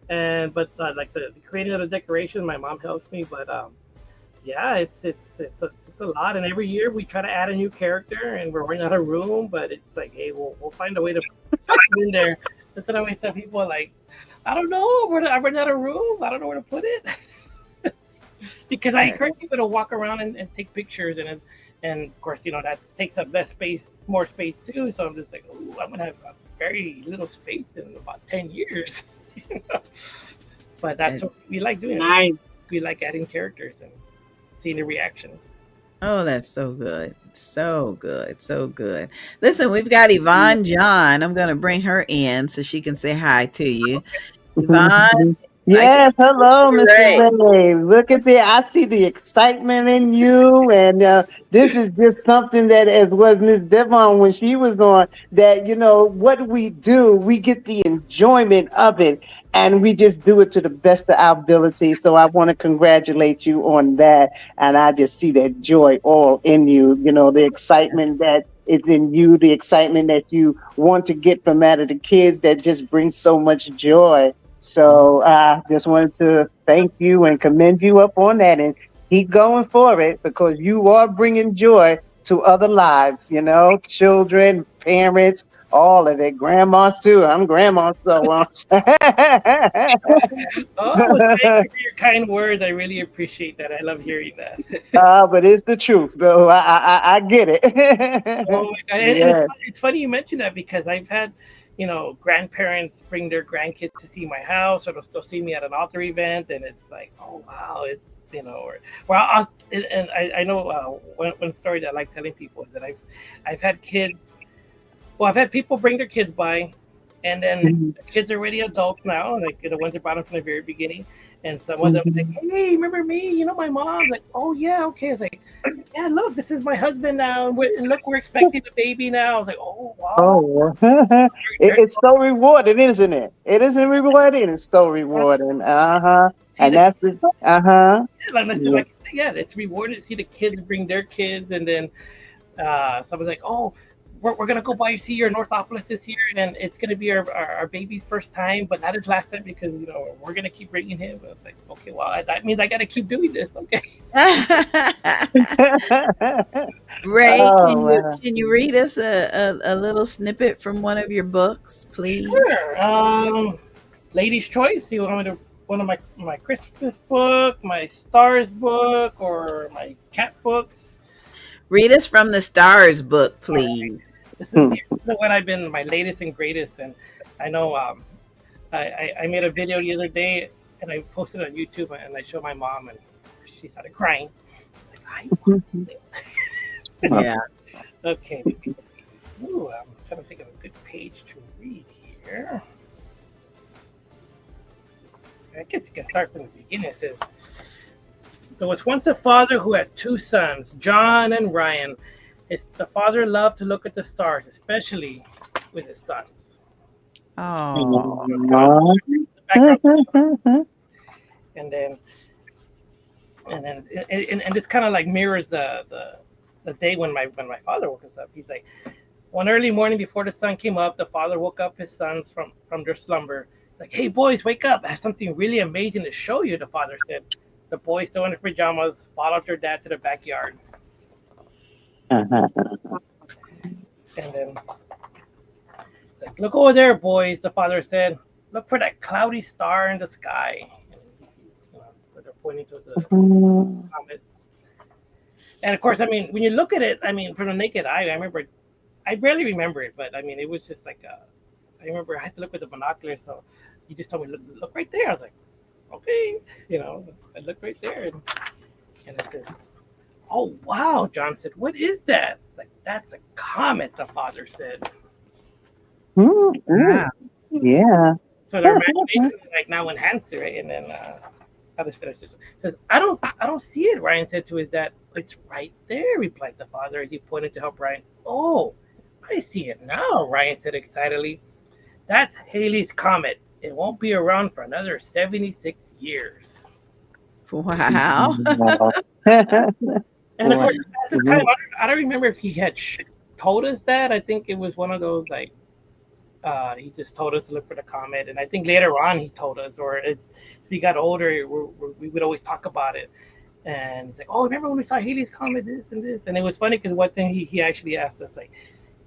but like the creating of the decoration, my mom helps me. But yeah, it's a lot. And every year we try to add a new character, and we're running out of room. But it's like, hey, we'll find a way to put it in there. That's what I always tell people. Like, I don't know, I run out of room. I don't know where to put it. Because I encourage people to walk around and take pictures, and of course, that takes up more space too. So I'm just like, oh, I'm gonna have very little space in about 10 years. But that's what we like doing. Nice. We like adding characters and seeing the reactions. Oh, that's so good. So good. So good. Listen, we've got Yvonne John. I'm going to bring her in so she can say hi to you. Yvonne. Yes, hello, Mr. Ray. Look at there. I see the excitement in you. And this is just something that, as was Miss Devon when she was on, that, what we do, we get the enjoyment of it. And we just do it to the best of our ability. So I want to congratulate you on that. And I just see that joy all in you, the excitement that is in you, the excitement that you want to get from out of the kids that just brings so much joy. So I just wanted to thank you and commend you up on that and keep going for it because you are bringing joy to other lives, children, parents, all of it. Grandmas too. I'm grandma, so. Oh, thank you for your kind words. I really appreciate that. I love hearing that. But it's the truth, though. I get it. Oh my God. Yeah. It's funny you mentioned that because I've had grandparents bring their grandkids to see my house, or they'll see me at an author event, and it's like, oh wow, I know one story that I like telling people is that I've had kids. Well, I've had people bring their kids by, And then the kids are already adults now, like the ones that brought them from the very beginning. And some of them like, hey, remember me? You know my mom? Like, oh yeah, okay. It's like, yeah, look, this is my husband now, and look, we're expecting a baby now. I was like, oh wow, Oh, they're it's so rewarding, isn't it? It isn't rewarding. It's so rewarding. Uh huh. see And the that's the. Uh huh. like, Yeah. yeah, it's rewarding to see the kids bring their kids, and then someone's like, oh. We're gonna go by see your Northopolis this year, and it's gonna be our baby's first time, but not his last time because we're gonna keep bringing him. It's like, okay, well that means I gotta keep doing this, okay? Ray, Oh man. can you read us a little snippet from one of your books, please? Sure. Lady's choice. You want me to one of my Christmas book, my stars book, or my cat books? Read us from the Stars book, All right. please. Hmm. This is the one I've been my latest and greatest, and I know I made a video the other day and I posted it on YouTube and I showed my mom and she started crying. It's like, I want it. Yeah. Okay, let me see. Ooh, I'm trying to think of a good page to read here. I guess you can start from the beginning. It says, there was once a father who had two sons, John and Ryan. The father loved to look at the stars, especially with his sons. Oh. So it's kind of the background, and then and this kind of like mirrors the day when my father woke us up. He's like, one early morning before the sun came up, the father woke up his sons from their slumber. Like, hey boys, wake up! I have something really amazing to show you. The father said. The boys, still in their pajamas, followed their dad to the backyard, and then it's like, look over there, boys. The father said, look for that cloudy star in the sky. And so they're pointing to the comet. And of course, I mean, when you look at it, I mean, from the naked eye, I remember, I barely remember it, but I mean, it was just like, I remember I had to look with the binoculars, so he just told me, look right there. I was like, okay, I looked right there, and it says, oh wow, John said, what is that? Like, that's a comet, the father said. Wow. Yeah. So their imagination is like now enhanced to it, and then I'll just finish this. It says, I don't see it, Ryan said to his dad. It's right there, replied the father as he pointed to help Ryan. Oh, I see it now, Ryan said excitedly. That's Halley's Comet. It won't be around for another 76 years. Wow. And of course, at the time, I don't remember if he had told us that. I think it was one of those like he just told us to look for the comet, and I think later on he told us, or as we got older, we would always talk about it. And it's like, oh, remember when we saw Halley's Comet, this and this? And it was funny because one thing he actually asked us, like,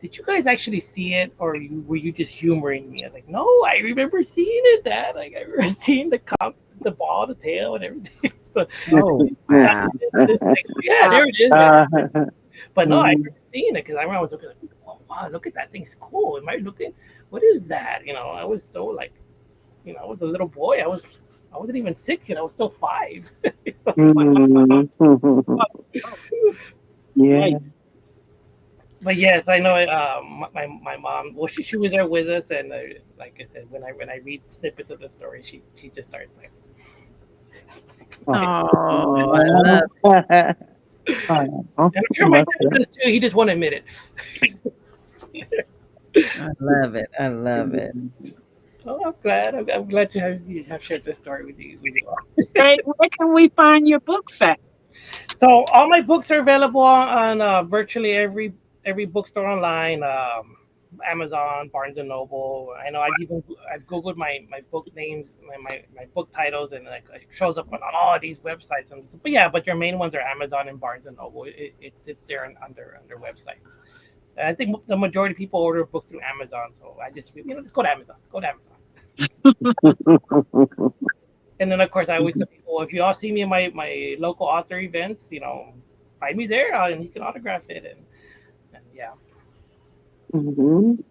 did you guys actually see it, or were you just humoring me? I was like, no, I remember seeing it, Dad. Like, I remember seeing the ball, the tail, and everything. So, Oh, wow. like, yeah, there it is. But no, I remember seeing it because I remember I was looking like, oh, wow, look at that thing's cool. Am I looking? What is that? I was still like, I was a little boy. I wasn't even 6 yet. I was still 5. Yeah. But yes, I know. My mom. Well, she was there with us, and like I said, when I read snippets of the story, she just starts like. Oh, I love And I'm sure my dad does too. He just won't admit it. I love it. I love it. Oh, I'm glad. I'm glad to have shared this story with you all. Hey, where can we find your books at? So all my books are available on virtually every bookstore online. Amazon, Barnes and Noble. I know I've googled my book names, my book titles, and like it shows up on all of these websites. But your main ones are Amazon and Barnes and Noble. It sits there under websites. And I think the majority of people order books through Amazon, so I just just go to Amazon. Go to Amazon. And then of course I always tell people, if you all see me in my local author events, find me there and you can autograph it and yeah. Mhm.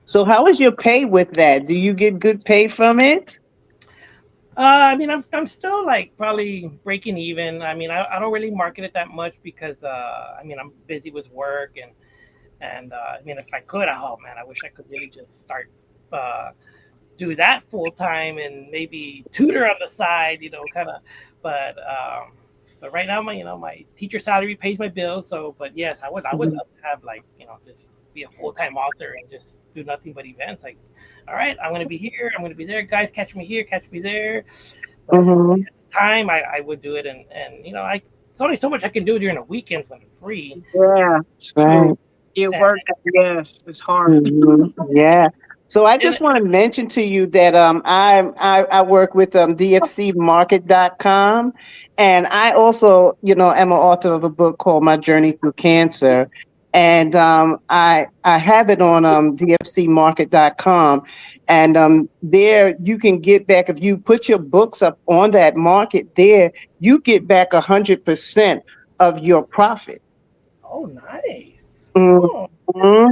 So, how is your pay with that? Do you get good pay from it? I mean, I'm still like probably breaking even. I mean, I don't really market it that much because I mean I'm busy with work and I mean if I could, oh man, I wish I could really just start do that full time and maybe tutor on the side, kind of. But but right now, my teacher salary pays my bills. So, but yes, I would love to have, like, just be a full time author and just do nothing but events. Like, all right, I'm gonna be here, I'm gonna be there, guys, catch me here, catch me there. But if Mhm. time, I would do it, and I it's only so much I can do during the weekends when I'm free. Yeah, it's Right. true. Your And, work, yes, it's hard. Yeah. So I and just want to mention to you that I work with dfcmarket.com, and I also, am an author of a book called My Journey Through Cancer. And I have it on dfcmarket.com, and there you can get back, if you put your books up on that market there, you get back 100% of your profit. oh, nice. Oh,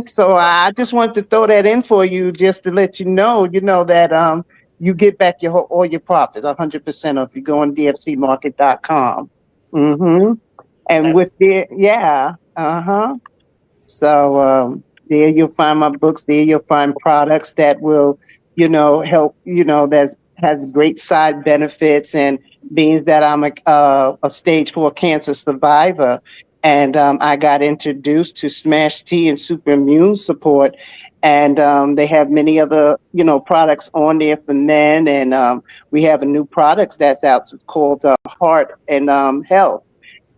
So I just wanted to throw that in for you, just to let you know that you get back all your profits, 100% if you go on dfcmarket.com. Mm-hmm. And that's with the yeah, uh-huh. So there you'll find my books. There you'll find products that will, help. That has great side benefits, and being that I'm a stage 4 cancer survivor, and I got introduced to Smash T and Super Immune Support, and they have many other products on there for men, and we have a new product that's out. It's called Heart and Health,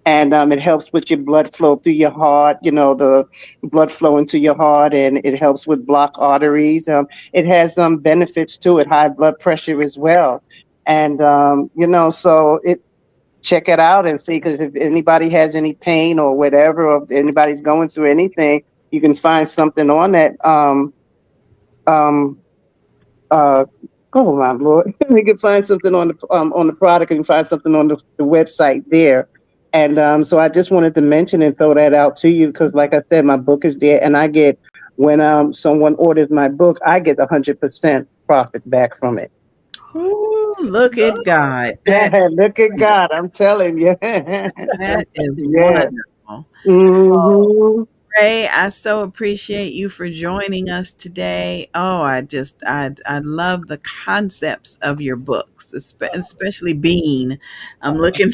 and it helps with your blood flow through your heart, the blood flow into your heart, and it helps with blocked arteries. It has some benefits to it, high blood pressure as well. And so check it out and see, because if anybody has any pain or whatever, or if anybody's going through anything, you can find something on that um uh oh my lord, you can find something on the product, and find something on the website there. And so I just wanted to mention and throw that out to you, because like I said, my book is there, and I get, when someone orders my book, I get 100% profit back from it. Ooh, look at God. Yeah, look at God, I'm telling you. That is Yeah. wonderful. Hmm. Ray, I so appreciate you for joining us today. Oh, I love the concepts of your books, especially Bean. I'm looking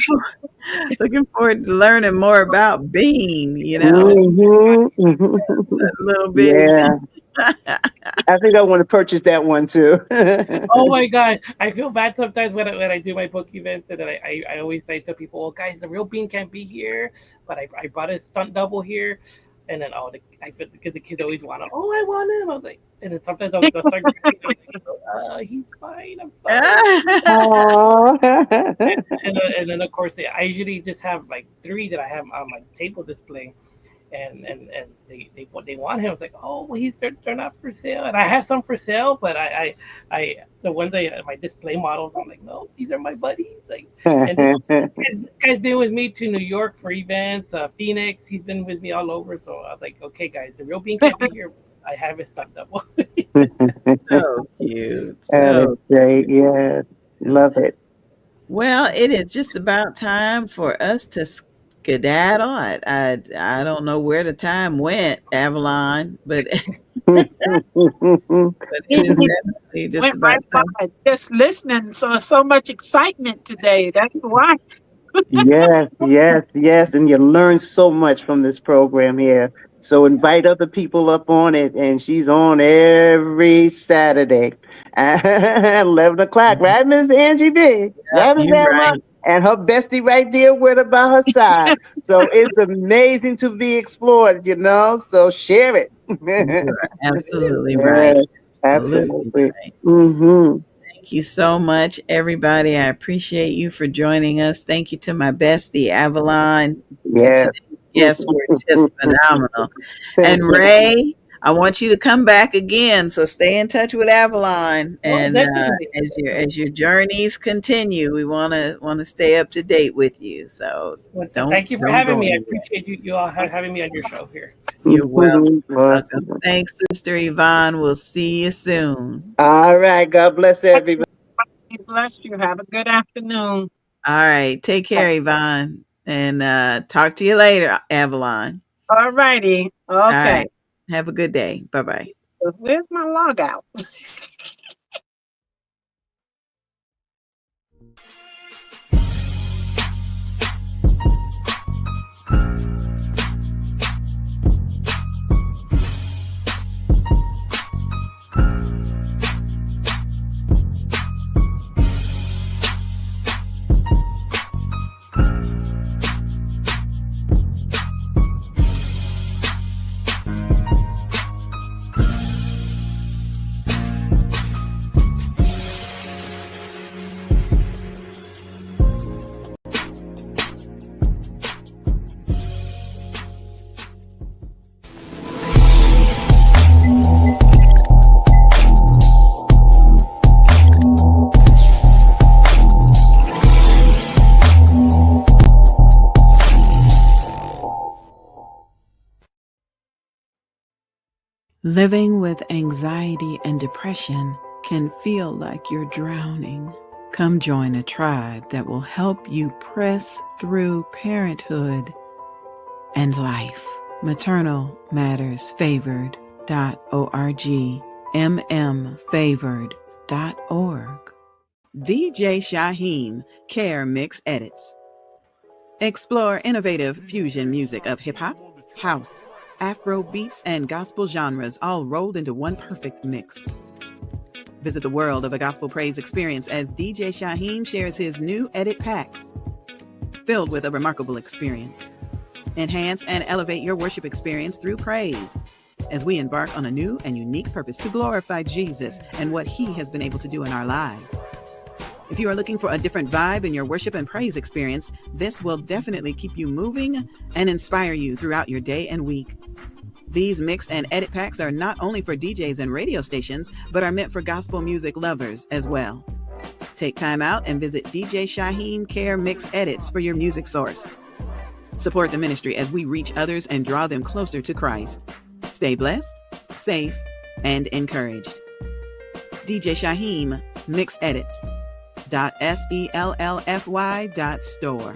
forward to learning more about Bean, oh, Hmm. a little bit. Yeah, I think I want to purchase that one too. oh my god, I feel bad sometimes when I do my book events, and then I always say to people, "Well, guys, the real Bean can't be here, but I brought a stunt double here." And then, I feel, because the kids always want him. Oh, I want him. I was like, and then sometimes they'll start crying. I'm like, he's fine. I'm sorry. Aw. And then of course, I usually just have like three that I have on my table display, and they want him. It's like, oh, well, they're not for sale, and I have some for sale, but I the ones my display models, I'm like, no, these are my buddies. Like, and this guy's been with me to New York for events, Phoenix. He's been with me all over. So I was like, okay, guys, the real Bean can't be here. I have his stunt double. So cute. That is So great. Yeah, cute. love it. Well, it is just about time for us to skedaddle. I don't know where the time went, Avalon, but but it is It definitely just went about right time. by just listening. So much excitement today. That's why. Yes, yes, yes. And you learn so much from this program here. So invite other people up on it. And she's on every Saturday at 11 o'clock, right, Miss Angie B? Yep, Right, Miss you're Emma? right. And her bestie right there with her by her side. So it's amazing to be explored, So share it. You are absolutely right. Yes, Absolutely absolutely. right. Mm-hmm. Thank you so much, everybody. I appreciate you for joining us. Thank you to my bestie, Avalon. To Yes. today's guests were just phenomenal. And Ray, I want you to come back again. So stay in touch with Avalon, Oh, and definitely. as your journeys continue, we want to stay up to date with you. So Well, don't thank you for don't having go me. I anywhere. appreciate you all having me on your show here. You're welcome. Awesome. Thanks, Sister Yvonne. We'll see you soon. All right. God bless everybody. Bless you. Have a good afternoon. All right. Take care, Yvonne. And talk to you later, Avalon. All righty. All Okay. right. Have a good day. Bye bye. Where's my log out? Living with anxiety and depression can feel like you're drowning. Come join a tribe that will help you press through parenthood and life. maternalmattersfavored.org, mmfavored.org. DJ Shaheem Care Mix Edits. Explore innovative fusion music of hip-hop, house, Afro beats, and gospel genres all rolled into one perfect mix. Visit the world of a gospel praise experience as DJ Shaheem shares his new edit packs, filled with a remarkable experience. Enhance and elevate your worship experience through praise as we embark on a new and unique purpose to glorify Jesus and what he has been able to do in our lives. If you are looking for a different vibe in your worship and praise experience, this will definitely keep you moving and inspire you throughout your day and week. These mix and edit packs are not only for DJs and radio stations, but are meant for gospel music lovers as well. Take time out and visit DJ Shaheem Care Mix Edits for your music source. Support the ministry as we reach others and draw them closer to Christ. Stay blessed, safe, and encouraged. DJ Shaheem Mix Edits. .sellfy.store